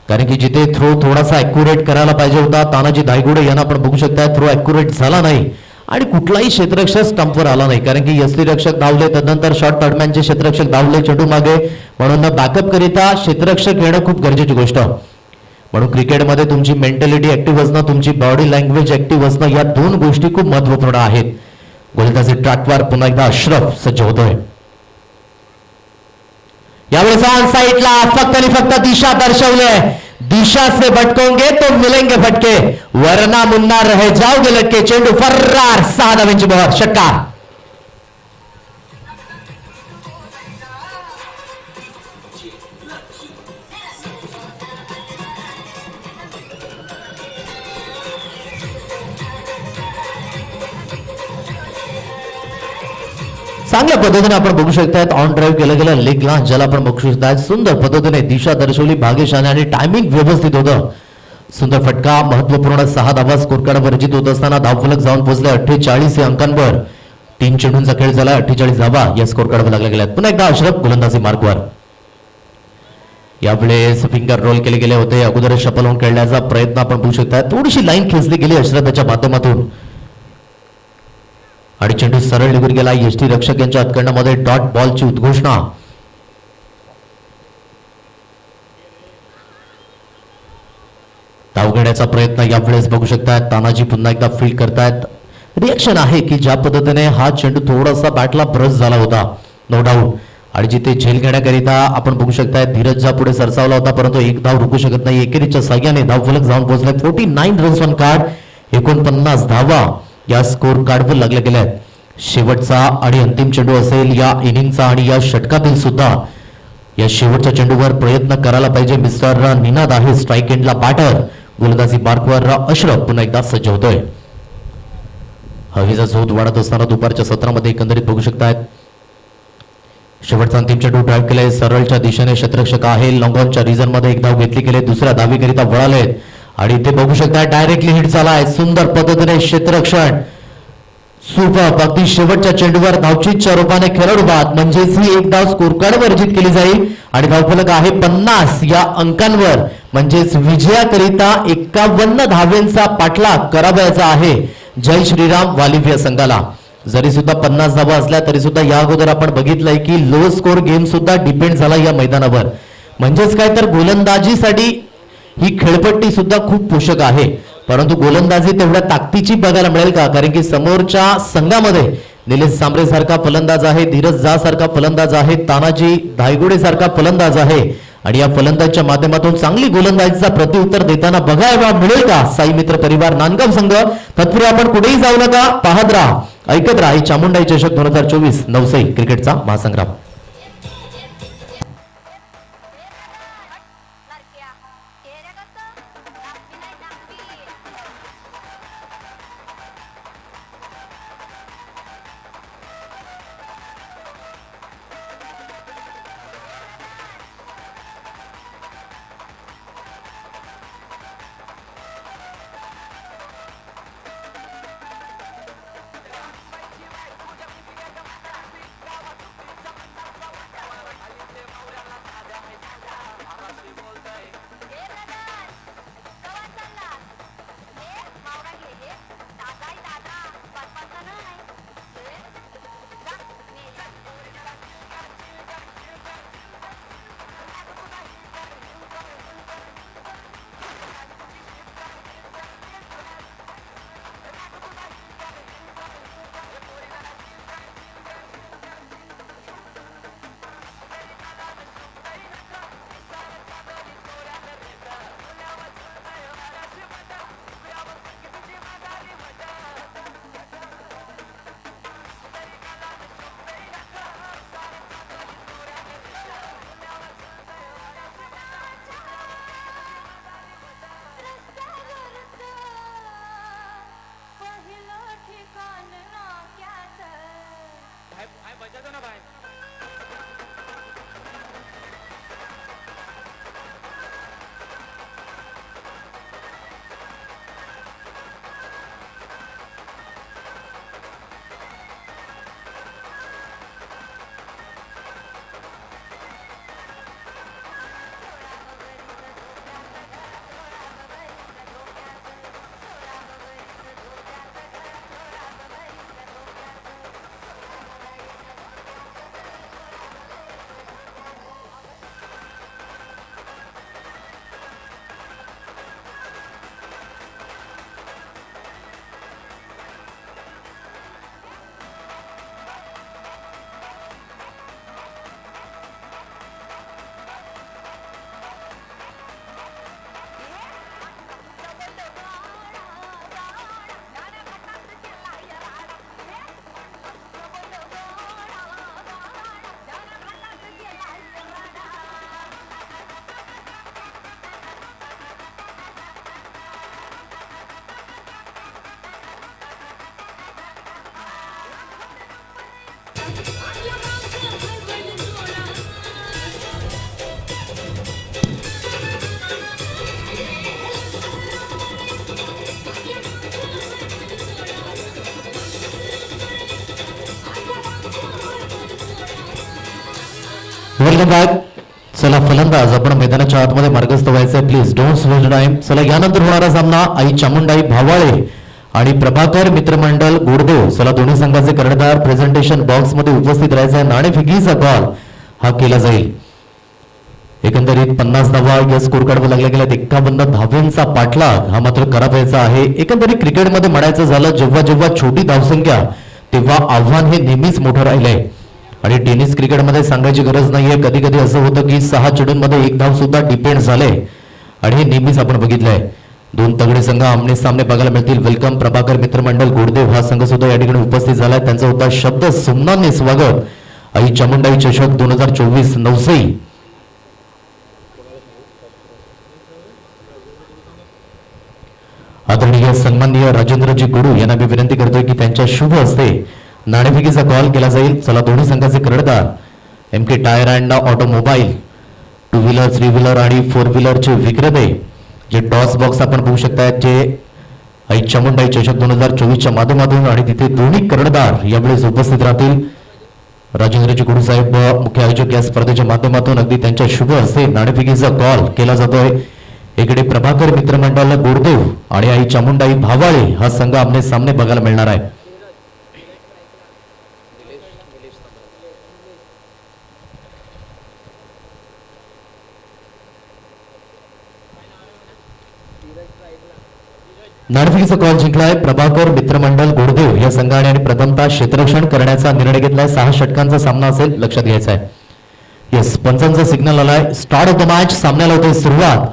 कारण की जिथे थ्रो थोडासा अॅक्युरेट करायला पाहिजे होता, तानाजी धायगुडे यांना आपण बघू शकता थ्रो अॅक्युरेट झाला नाही आणि कुठलाही क्षेत्ररक्षक स्टंपवर आला नाही, कारण की यष्टीरक्षक धावले, तदनंतर शॉर्ट थर्डमॅनचे क्षेत्ररक्षक धावले चेंडू मागे, म्हणून बॅकअप करिता क्षेत्ररक्षक येणं खूप गरजेची गोष्ट. म्हणून क्रिकेटमध्ये तुमची मेंटॅलिटी ऍक्टिव्ह असणं, तुमची बॉडी लँग्वेज ऍक्टिव्ह असणं, या 2 गोष्टी खूप महत्वपूर्ण आहेत. गोलंदाजी ट्रॅकवर पुन्हा एकदा अशरफ सज्ज होतोय. यावेळेस ऑन साइडला फक्त आणि फक्त दिशा दर्शवले, दिशा से भटकोंगे तो मिलेंगे फटके, वरना मुन्ना रहे जाओगे लटके. चेंडू फर्रार, 6 धावांची मोहर, षटकार. चांगल्या पद्धतीने आपण बघू शकतात ऑन ड्राईव्ह केलं गेलं लेग लॉन्च, ज्याला आपण बघू शकतात. सुंदर पद्धतीने दिशा दर्शवली भागेशाने आणि टायमिंग व्यवस्थित होतं. सुंदर फटका, महत्वपूर्ण 6 धावा स्कोर कार्डवर विजित होत असताना धावफलक जाऊन पोहोचले 48 या अंकांवर. 3 चेंडूंचा खेळ झाला, 48 धावा या स्कोर कार्डवर लागल्या गेल्यात. पुन्हा एकदा अशरफ गोलंदाजी मार्कवर. यावेळेस फिंगर रोल केले गेले होते, अगोदर शफल होऊन खेळण्याचा प्रयत्न आपण बघू शकता. थोडीशी लाईन खेचली गेली अशरफच्या माध्यमातून. आणि चेंडू सरळ निघून गेला. यष्टी रक्षक यांच्या हातखंडामध्ये डॉट बॉलची उद्घोषणा. धाव घेण्याचा प्रयत्न यावेळेस बघू शकतायत. तानाजी पुन्हा एकदा फील्ड करतायत. रिएक्शन आहे की ज्या पद्धतीने हा चेंडू थोडासा बॅटला ब्रश झाला होता, नो डाऊट. आणि जिथे झेल घेण्याकरिता आपण बघू शकताय धीरज झा पुढे सरसावला होता, परंतु एक धाव रोखू शकत नाही. एकेरीच्या साह्याने धाव फलक जाऊन पोहोचलाय. 49 रन्स ऑन कार्ड. 49 धावा या स्कोर कार्डवर लागल्या गेल्या आहेत. शेवटचा आणि अंतिम चेंडू असेल या इनिंगचा आणि या षटकातील सुद्धा. या शेवटच्या चेंडूवर प्रयत्न करायला पाहिजे. मिस्टर निनाद आहे स्ट्राईक एंडला बॅटर. गोलंदाजी मार्कवर अशरफ पुन्हा एकदा सज्ज होतोय. हवेचा झोत वाढत असताना दुपारच्या सत्रामध्ये एकंदरीत बघू शकतायत. शेवटचा अंतिम चेंडू ड्राईव्ह केले सरळच्या दिशेने. क्षेत्ररक्षक आहे लॉंगॉनच्या रिजन मध्ये एक धाव घेतली गेले. दुसऱ्या धावीकरिता वळालेत आणि इथे बघू शकताय डायरेक्टली हिट झालाय. सुंदर पद्धतीने क्षेत्ररक्षण. सुपर. अगदी शेवटच्या चेंडूवर धावचीच्या रूपाने खेळाडू बाद म्हणजेच ही एक धाव स्कोर कार्ड वर्जित केली जाईल आणि धावफलक आहे 50 या अंकांवर. म्हणजेच विजयाकरिता 51 धावेंचा पाठलाग करावयाचा आहे जय श्रीराम वालिव्य संघाला. जरी सुद्धा 50 धावा असल्या तरी सुद्धा या अगोदर आपण बघितलंय की लो स्कोर गेम सुद्धा डिपेंड झाला या मैदानावर. म्हणजेच काय तर गोलंदाजीसाठी ही खेळपट्टी सुद्धा खूप पोषक आहे, परंतु गोलंदाजी तेवढ्या ताकदीची बघायला मिळेल का? कारण की समोरच्या संघामध्ये निलेश सांबरे सारखा फलंदाज आहे, धीरज झा सारखा फलंदाज आहे, तानाजी धायगुडे सारखा फलंदाज आहे आणि या फलंदाजच्या माध्यमातून चांगली गोलंदाजीचा प्रत्युत्तर देताना बघायला मिळेल का साई मित्र परिवार नांदगाव संघ? तत्पूर्वी आपण कुठेही जाऊ नका, पाहत राहा, ऐकत राहा. चामुंडाई चषक 2024 नवसई क्रिकेटचा महासंग्राम. Welcome back. चला फलंदाज आपण मैदानाच्या आतमध्ये मार्गस्थ व्हायचंय. Please don't waste time. चला यानंतर होणारा सामना आई चामुंडाई भावाळे आणि प्रभाकर मित्रमंडळ गोडदेव चला दोन्ही संघाचे कर्णधार प्रेझेंटेशन बॉक्स मध्ये उपस्थित राहायचा आहे. नाणेफेकीचा कॉल हा केला जाईल. एकंदरीत 50 धावा या स्कोर कार्डवर लागल्या गेल्या 51 धावांचा पाठलाग हा मात्र करावायचा आहे. एकंदरीत क्रिकेटमध्ये म्हणायचं झालं जेव्हा जेव्हा छोटी धावसंख्या तेव्हा आव्हान हे नेहमीच मोठं राहिलंय. आणि टेनिस क्रिकेटमध्ये सांगायची गरज नाहीये. कधी कधी असं होतं की 6 चेंडूंमध्ये 1 धाव सुद्धा डिपेंड झाले आणि हे नेहमीच आपण बघितलंय. दोन तगडे संघ आमने सामने बघायला मिळतील. वेलकम प्रभाकर मित्रमंडळ गोडदेव हा संघ सुद्धा या ठिकाणी उपस्थित झालाय. त्यांचा होता शब्द सुमनाने स्वागत. आई चामुंडाई चषक 2024 नवसई. आदरणीय सन्माननीय राजेंद्रजी गुडू यांना मी विनंती करतोय की त्यांच्या शुभ हस्ते नाणेफेकीचा कॉल केला जाईल. चला दोन्ही संघाचे कर्णधार MK tyre and automobile 2 wheeler 3 wheeler आणि 4 व्हीलरचे विक्रेते जे टॉस बॉक्स आपण बघू शकता जे आई चामुंडाई चषक 2024च्या माध्यमातून आणि तिथे दोन्ही कर्णधार यावेळेस उपस्थित राहतील. राजेंद्रजी गुडू साहेब मुख्य आयोजक या स्पर्धेच्या माध्यमातून अगदी त्यांच्या शुभ हस्ते नाणेफेकीचा कॉल केला जातोय. इकडे प्रभाकर मित्रमंडळ गोडदेव आणि आई चामुंडाई भावाळे हा संघ आमने सामने बघायला मिळणार आहे. नाणेफेकीचा कॉल जिंकलाय प्रभाकर मित्रमंडळ गोडदेव या संघाने आणि प्रथमतः क्षेत्ररक्षण करण्याचा निर्णय घेतलाय. 6 षटकांचा सामना असेल, लक्षात घ्यायचा आहे. येस, पंचांचा सिग्नल आलाय. Start of the match. सामन्याला होते सुरुवात.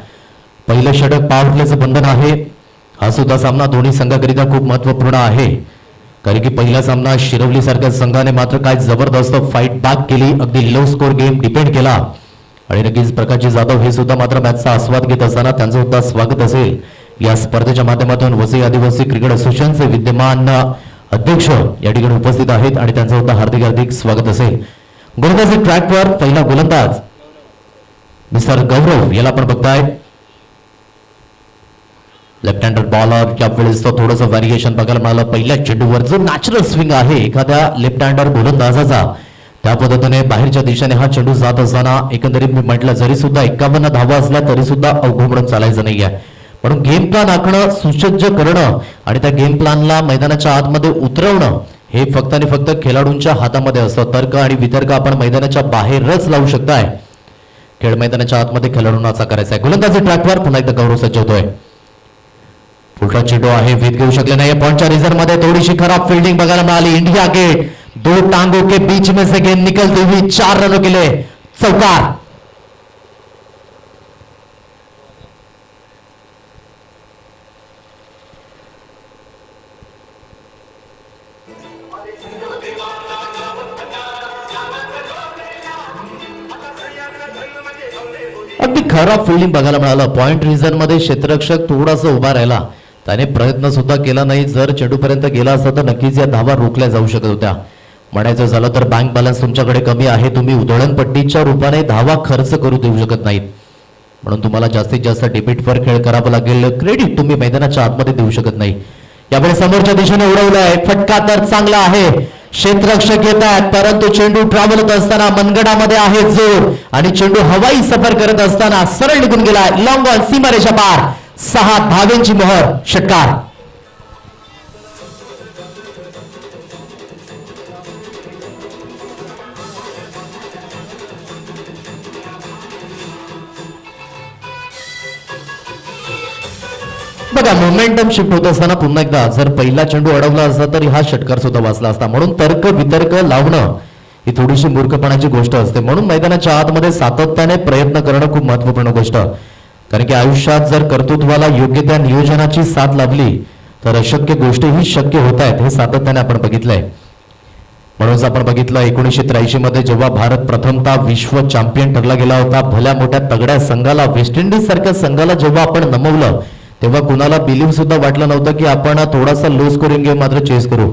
पहिलं षटक पॉवर प्लेचं बंधन आहे. हा सुद्धा सामना दोन्ही संघाकरिता खूप महत्वपूर्ण आहे. कारण की पहिला सामना शिरवली सारख्या संघाने मात्र काय जबरदस्त फाईट बॅक केली. अगदी लो स्कोर गेम डिपेंड केला आणि नक्कीच प्रकाशजी जाधव हे सुद्धा मात्र मॅचचा आस्वाद घेत असताना त्यांचं सुद्धा स्वागत असेल. या स्पर्धेच्या माध्यमातून वसई आदिवासी क्रिकेट असोसिएशनचे विद्यमान अध्यक्ष या ठिकाणी उपस्थित आहेत आणि त्यांचं सुद्धा हार्दिक हार्दिक स्वागत असेल. गोलंदाजी ट्रॅकवर पहिला गोलंदाज मिस्टर गौरव याला आपण बघताय. लेफ्ट हँडर बॉलर यावेळेस तो थोडंसं व्हॅरिएशन बघायला मिळालं. पहिल्या चेंडूवर जो नॅचरल स्विंग आहे एखाद्या लेफ्ट हँडर गोलंदाजाचा त्या पद्धतीने बाहेरच्या दिशेने हा चेंडू जात असताना एकंदरीत मी म्हटलं जरी सुद्धा 51 धावा असल्या तरी सुद्धा अवघडून चालायचं नाहीये. म्हणून गेम प्लॅन आखणं, सुसज्ज करणं आणि त्या गेम प्लॅनला मैदानाच्या आतमध्ये उतरवणं हे फक्त आणि फक्त खेळाडूंच्या हातामध्ये असतं. तर्क आणि वितर्क आपण मैदानाच्या बाहेरच लावू शकताय. खेळ मैदानाच्या आतमध्ये खेळाडूंना करायचा आहे. गोलंदाजी ट्रॅकवर पुन्हा एकदा गौरव सज्ज होतोय. उलटा चेंडू आहे, वेध घेऊ शकले नाही. पॉइंटच्या रिझर्व मध्ये थोडीशी खराब फिल्डिंग बघायला मिळाली. इंडिया गेट 2 टांगों के बीच में से गेंद निकलती हुई 4 रनों के लिए चौकार. अगदी खराब फिल्डिंग बघायला मिळालं. पॉइंट रिझन मध्ये क्षेत्ररक्षक थोडासा उभा राहिला. त्याने प्रयत्न सुद्धा केला नाही. जर चेंडूपर्यंत गेला असता तर नक्कीच या धावा रोखल्या जाऊ शकत होत्या. म्हणायचं झालं तर बँक बॅलन्स तुमच्याकडे कमी आहे. तुम्ही उधळणपट्टीच्या रूपाने धावा खर्च करू देऊ शकत नाहीत. म्हणून तुम्हाला जास्तीत जास्त डेबिटवर खेळ करावा लागेल. क्रेडिट तुम्ही मैदानाच्या आतमध्ये देऊ शकत नाही. यावेळी समोरच्या दिशेने उडवलाय. फटका तर चांगला आहे. क्षेत्ररक्षक येत आहेत परंतु चेंडू ट्रॅव्हल होत असताना मनगडामध्ये आहे जोर आणि चेंडू हवाई सफर करत असताना सरळ निघून गेला. लॉंग ऑन सीमारेषा पार. 6 धावेंची मोहर. षटकार. बघा मोमेंटम शिफ्ट होत असताना पुन्हा एकदा जर पहिला चेंडू अडवला असता तर हा षटकार सुद्धा वाचला असता. म्हणून तर्क वितर्क लावणं ही थोडीशी मूर्खपणाची गोष्ट असते. म्हणून मैदानाच्या आतमध्ये सातत्याने प्रयत्न करणं खूप महत्वपूर्ण गोष्ट. कारण की आयुष्यात जर कर्तृत्वाला योग्य त्या नियोजनाची साथ लाभली तर अशक्य गोष्टीही शक्य होत आहेत. हे सातत्याने आपण बघितलंय. म्हणूनच आपण बघितलं 1983 मध्ये जेव्हा भारत प्रथमतः विश्व चॅम्पियन ठरला गेला होता. भल्या मोठ्या तगड्या संघाला वेस्ट इंडिज सारख्या संघाला जेव्हा आपण नमवलं तेव्हा कुणाला बिलीव्ह सुद्धा वाटलं नव्हतं की आपण थोडासा लो स्कोरिंग गेम मात्र चेस करू.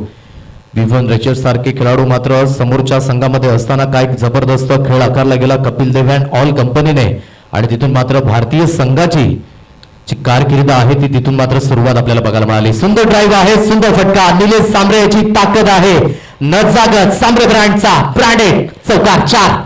विव्हन रिचर्ड सारखे खेळाडू मात्र समोरच्या संघामध्ये असताना काय जबरदस्त खेळ आकारला गेला कपिल देव अँड ऑल कंपनीने आणि तिथून मात्र भारतीय संघाची जी कारकीर्द आहे ती तिथून मात्र सुरुवात आपल्याला बघायला मिळाली. सुंदर ड्राईव्ह आहे, सुंदर फटका. निलेश सांबरे याची ताकद आहे. नजागत सांबरे ब्रँडचा ब्रँडेड चौकार. 4.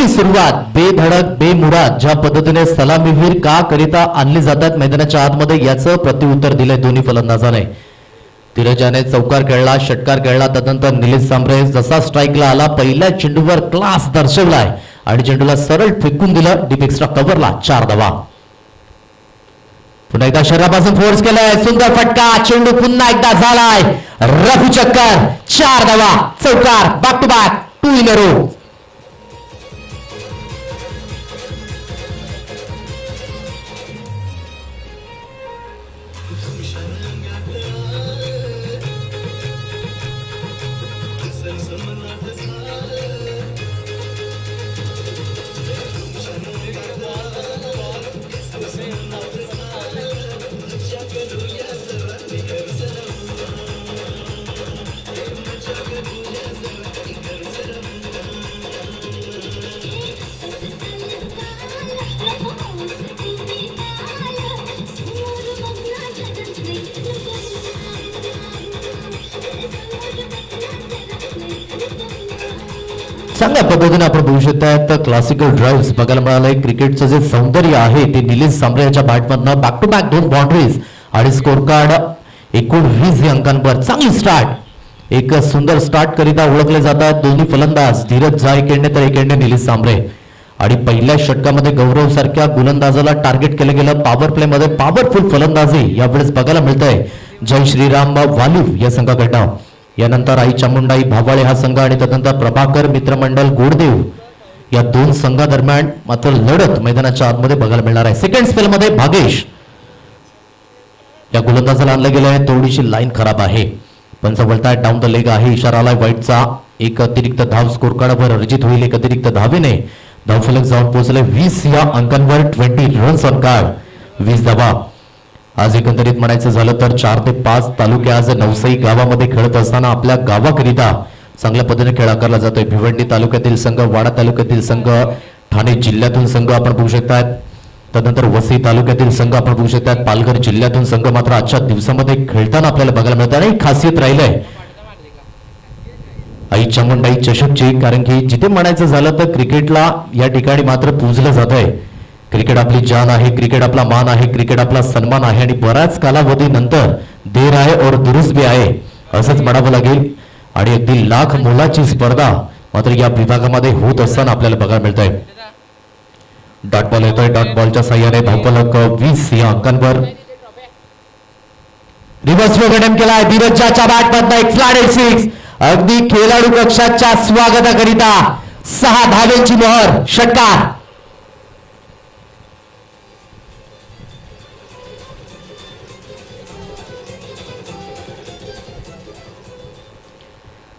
चांगली सुरुवात बेधडक बेमुराद ज्या पद्धतीने सलामीवीर का करिता आणली जातात मैदानाच्या आतमध्ये याचं प्रत्युत्तर दिलंय दोन्ही फलंदाजाने. धीरजाने चौकार खेळला, षटकार खेळला, त्यानंतर निलेश सांबरे जसा स्ट्राईकला आला पहिल्या चेंडूवर क्लास दर्शवलाय आणि चेंडूला सरळ फेकून दिलं डीप एक्स्ट्रा कव्हरला 4 धावा. पुन्हा एकदा शरीरापासून फोर्स केलाय, सुंदर फटका, चेंडू पुन्हा एकदा झालाय रफू चक्कर, 4 धावा, चौकार, back to back 2 in a row. चांगल्या पद्धतीने आपण बघू शकता क्लासिकल ड्राईव्ह बघायला मिळालंय. क्रिकेटचं जे सौंदर्य आहे ते निलेश सांबरे यांच्या बॅटमधनं बॅक टू बॅक 2 बाउंड्रीज आणि स्कोर कार्ड 19 अंकांवर चांगली स्टार्ट. एक सुंदर स्टार्ट करिता ओळखले जातात दोन्ही फलंदाज धीरज झा एकेंडे तर एकेंडे निलेश सांबरे. आणि पहिल्या षटकामध्ये गौरव सारख्या गोलंदाजाला टार्गेट केलं गेलं. पॉवर प्ले मध्ये पॉवरफुल फलंदाजी यावेळेस बघायला मिळतंय जय श्रीराम वालीव या संघाकडनं. यानंतर आई चामुंडाई भावाळे हा संघ आणि त्यानंतर प्रभाकर मित्रमंडळ गोडदेव या 2 संघादरम्यान मात्र लढत मैदानाच्या आतमध्ये बघायला मिळणार आहे. सेकंड स्पेल मध्ये भागेश या गोलंदाजाला आणलं गेलं आहे. थोडीशी लाईन खराब आहे. पंच वळताय डाऊन द लेग आहे. इशारा आलाय व्हाईटचा. एक अतिरिक्त धाव स्कोर कार्डवर अर्जित होईल. एक अतिरिक्त धावेने धावफलक जाऊन पोहोचले 20 या अंकांवर. 20 रन्स ऑन कार्ड, 20 धावा. आज एकंदरीत म्हणायचं झालं तर 4 ते 5 तालुके आज नवसाई गावामध्ये खेळत असताना आपल्या गावाकरिता चांगल्या पद्धतीने खेळ आकारला जातोय. भिवंडी तालुक्यातील संघ, वाडा तालुक्यातील संघ, ठाणे जिल्ह्यातून संघ आपण बघू शकतात. त्यानंतर वसई तालुक्यातील संघ आपण बघू शकतात. पालघर जिल्ह्यातून संघ मात्र आजच्या दिवसामध्ये खेळताना आपल्याला बघायला मिळतात. आणि खासियत राहिलंय आई चामुंडाई चषकची, कारण की जिथे म्हणायचं झालं तर क्रिकेटला या ठिकाणी मात्र पूजलं जात आहे. क्रिकेट आपली जान आहे, क्रिकेट आपला मान आहे, क्रिकेट आपला सन्मान आहे आणि बऱ्याच कालावधीनंतर देर आहे और दुरुस्त भी आहे असंच म्हणावं लागेल. आणि अगदी लाख मोलाची स्पर्धा मात्र या विभागामध्ये होत असताना आपल्याला बघायला मिळत आहे. डॉट बॉल येतोय. डॉट बॉलच्या साह्याने धावफलक 20 या अंकांवर. रिव्हर्स प्रोग्राम केलाय धीरजच्या बॅटमधनं एक फ्लॅट 6 अगदी खेळाडू कक्षाच्या स्वागताकरिता 6 धावेची मोहर. षटकार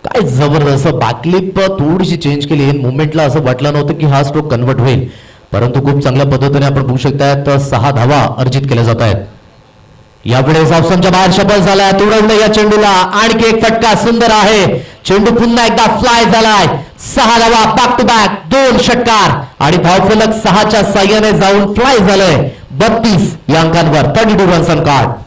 काय जबरदस्त. बॅकलिप थोडीशी चेंज केली. मुवमेंटला असं वाटलं नव्हतं की हा स्ट्रोक कन्वर्ट होईल, परंतु खूप चांगल्या पद्धतीने आपण बघू शकतात 6 धावा अर्जित केल्या जात आहेत. यावेळेस ऑप्शनच्या बाहेर शपल झालाय. तुडवलं या चेंडूला. आणखी एक फटका सुंदर आहे. चेंडू पुन्हा एकदा फ्लाय झालाय. 6 धावा, बॅक टू बॅक 2 षटकार आणि धावफलक 6च्या साह्याने जाऊन फ्लाय झालंय 32 या अंकांवर. 32 रन्स ऑन कार्ड.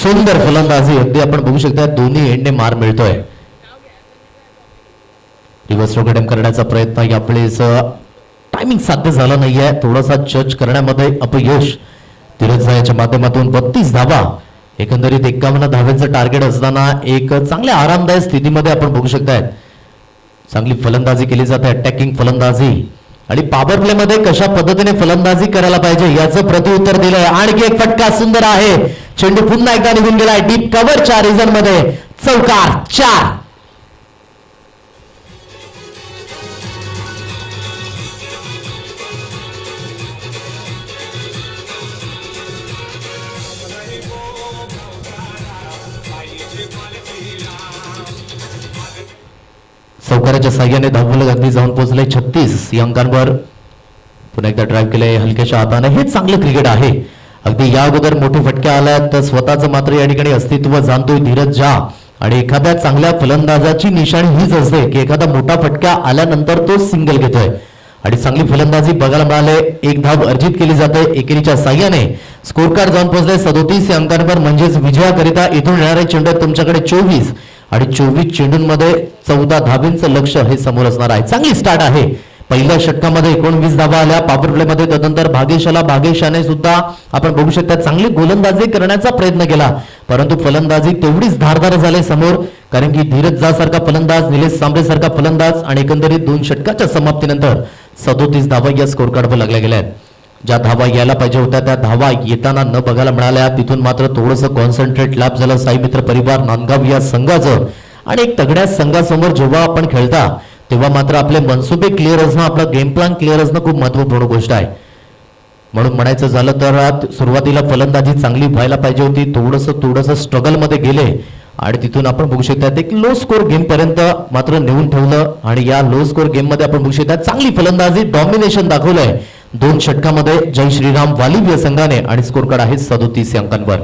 सुंदर फलंदाजी अगदी आपण बघू शकता दोन्ही एंडने मार मिळतोय. रिव्हर्स प्रोग्राम करण्याचा प्रयत्न यावेळेस टायमिंग साध्य झालं नाहीये. थोडासा जज करण्यामध्ये अपयश. धीरज याच्या माध्यमातून 32 धावा. एकंदरीत 51 धाव्यांचं टार्गेट असताना एक चांगल्या आरामदायक स्थितीमध्ये आपण बघू शकताय चांगली फलंदाजी केली जाते. अटॅकिंग फलंदाजी आणि पॉवर प्ले मध्ये कशा पद्धतीने फलंदाजी करायला पाहिजे याचं प्रत्युत्तर दिलंय. आणखी एक फटका सुंदर आहे. चेंडू पुन्हा एकदा निघून गेलाय डीप कव्हरच्या रिझन मध्ये. चौकार 4. चौकाराच्या साह्याने धावफलक अगदी जाऊन पोहोचले 36 या अंकांवर. पुन्हा एकदा ड्राईव्ह केले हलक्याच्या हाताने. हे चांगलं क्रिकेट आहे. अगदी या अगोदर मोठे फटके आल्या तर स्वतःचं मात्र या ठिकाणी अस्तित्व जाणतोय धीरज झा. आणि एखाद्या चांगल्या फलंदाजाची निशाणी हीच असते की एखादा मोठा फटका आल्यानंतर तो सिंगल घेतोय. आणि चांगली फलंदाजी बघायला मिळाले. एक धाव अर्जित केली जाते एकेरीच्या साह्याने. स्कोर कार्ड जाऊन पोहोचले 37 अंकांवर, म्हणजेच विजयाकरिता इथून येणारे चेंडू आहेत तुमच्याकडे 24 आणि 24 चेंडूंमध्ये 14 धाबींचं लक्ष हे समोर असणार आहे. चांगली स्टार्ट आहे. पहिल्या षटकामध्ये 19 धावा आल्या पॉवर प्ले मध्ये. त्यानंतर भागेशाने सुद्धा आपण बघू शकता चांगली गोलंदाजी करण्याचा प्रयत्न केला, परंतु फलंदाजी तेवढीच धारदार झाले समोर, कारण की धीरज झा सारखा फलंदाज, निलेश सांबरे सारखा फलंदाज आणि एकंदरीत 2 षटकाच्या समाप्तीनंतर 37 धावा या स्कोर कार्डवर लागल्या गेल्या आहेत. ज्या धावा यायला पाहिजे होत्या त्या धावा येताना न बघायला मिळाल्या. तिथून मात्र थोडंसं कॉन्सन्ट्रेट लॅप झालं साई मित्र परिवार नांदगाव या संघाचं. आणि एक तगड्या संघासमोर जेव्हा आपण खेळता तेव्हा मात्र आपले मनसुबे क्लिअर असणं, आपला गेम प्लॅन क्लिअर असणं खूप महत्वपूर्ण गोष्ट आहे. म्हणून म्हणायचं झालं तर सुरुवातीला फलंदाजी चांगली व्हायला पाहिजे होती. थोडंसं स्ट्रगल मध्ये गेले आणि तिथून आपण बघू शकता एक लो स्कोर गेम पर्यंत मात्र नेऊन ठेवलं. आणि या लो स्कोर गेम मध्ये आपण बघू शकता चांगली फलंदाजी डॉमिनेशन दाखवलंय 2 षटकामध्ये जय श्रीराम वालिव या संघाने. आणि स्कोर कार्ड आहे 37 अंकांवर.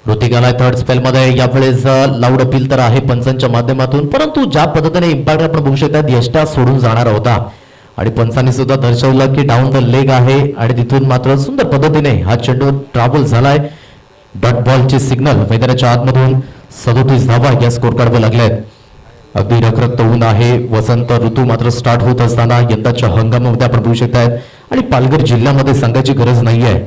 ऋतिकाला थर्ड स्पेल मध्ये यावेळेस लाऊड अपील तर आहे पंचांच्या माध्यमातून, परंतु ज्या पद्धतीने इम्पॅक्ट आपण बघू शकता यष्टा सोडून जाणार होता आणि पंचांनी सुद्धा दर्शवलं की डाऊन द लेग आहे. आणि तिथून मात्र सुंदर पद्धतीने हा चेंडू ट्रॅव्हल झालाय. डॉट बॉलचे सिग्नल मैदानाच्या आतमधून 37 धावा या स्कोर कार्डवर लागल्यात. अगदी रखरख ऊन आहे. वसंत ऋतू मात्र स्टार्ट होत असताना यंदाच्या हंगामामध्ये आपण बघू शकताय आणि पालघर जिल्ह्यामध्ये सांगायची गरज नाहीये.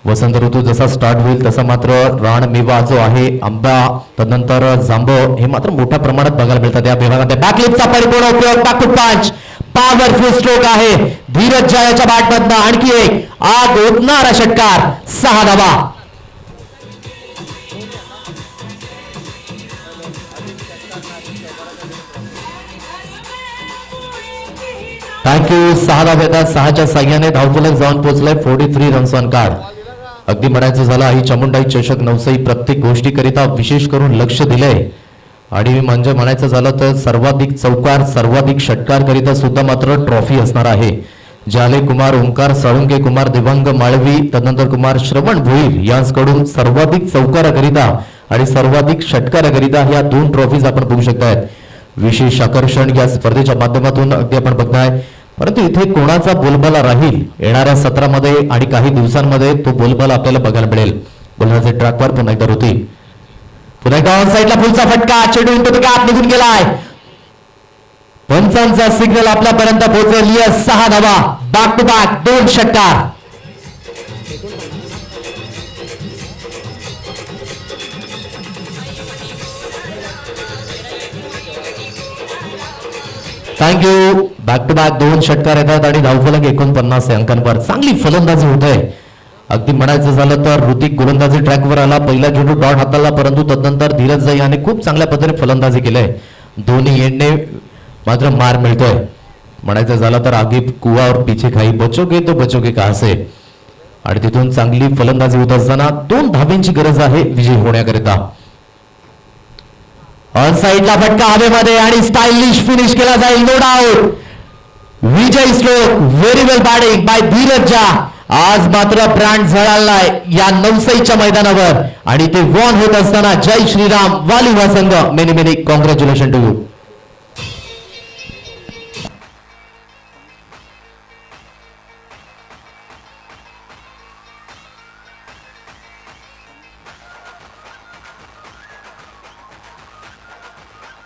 वसंत ऋतू जसा स्टार्ट होईल तसा मात्र रान मेवा जो आहे आंबा त्यानंतर जांब हे मात्र मोठ्या प्रमाणात बघायला मिळतात या विभागामध्ये. बॅकलिपचा परिपूर्ण उपयोग. बॅक टू पंच पॉवरफुल स्ट्रोक आहे धीरज झा याच्या बॅटमधनं. आणखी एक आग ओतणारा षटकार 6 धावा. थँक्यू. 6 धाव येतात. 6च्या साह्याने धावफलक जाऊन पोहोचलाय 43 रन्स ऑन कार्ड. अगदी म्हणायचं झालं आई चामुंडाई चषक नवसाई प्रत्येक गोष्टीकरिता विशेष करून लक्ष दिलंय. आणि म्हणजे म्हणायचं झालं तर सर्वाधिक चौकार सर्वाधिक षटकार करिता सुद्धा मात्र ट्रॉफी असणार आहे. जाले कुमार ओंकार साळुंके कुमार दिवांग माळवी त्यानंतर कुमार श्रवण भोईर यांकडून सर्वाधिक चौकाराकरिता आणि सर्वाधिक षटकाराकरिता ह्या 2 ट्रॉफीज आपण बघू शकतायत. विशेष आकर्षण या स्पर्धेच्या माध्यमातून अगदी आपण बघताय. परंतु इथे कोणाचा बोलबाला राहील येणाऱ्या सत्रामध्ये आणि काही दिवसांमध्ये तो बोलबाला आपल्याला बघायला मिळेल. गोलंदाजी ट्रॅकवर पुन्हा एकदा होती. पुन्हा एकदा ऑन साईडला फुलचा फटका. चेंडू आत निघून गेलाय. पंचांचा सिग्नल आपल्यापर्यंत पोहोचेल. 6 धावा. बॅक टू बॅक 2 षटकार. थँक्यू. बॅक टू बॅक 2 षटकार येतात आणि धावफलक 49 अंकांवर. चांगली फलंदाजी होत आहे. अगदी म्हणायचं झालं तर ऋतिक गोलंदाजी ट्रॅकवर आला. पहिला चेंडू डॉट हाताळला, परंतु तदनंतर धीरज झा याने खूप चांगल्या पद्धतीने फलंदाजी केली आहे. दोन्ही एंडने मात्र मार मिळतोय. म्हणायचं झालं तर आगे कुआ और पीछे खाई बचोगे तो बचोगे कहां से. आणि तिथून चांगली फलंदाजी होत असताना 2 धाब्यांची गरज आहे विजयी होण्याकरिता. ऑन साईडला फटका हवेमध्ये आणि स्टायलिश फिनिश केला जाईल. नो डाऊट विजय स्ट्रोक व्हेरी वेल बॅटिंग बाय धीरज झा. आज मात्र ब्रँड झळाळलाय या नवसाईच्या मैदानावर आणि ते वॉन होत असताना जय श्रीराम वालिवा संघ many many congratulation to you.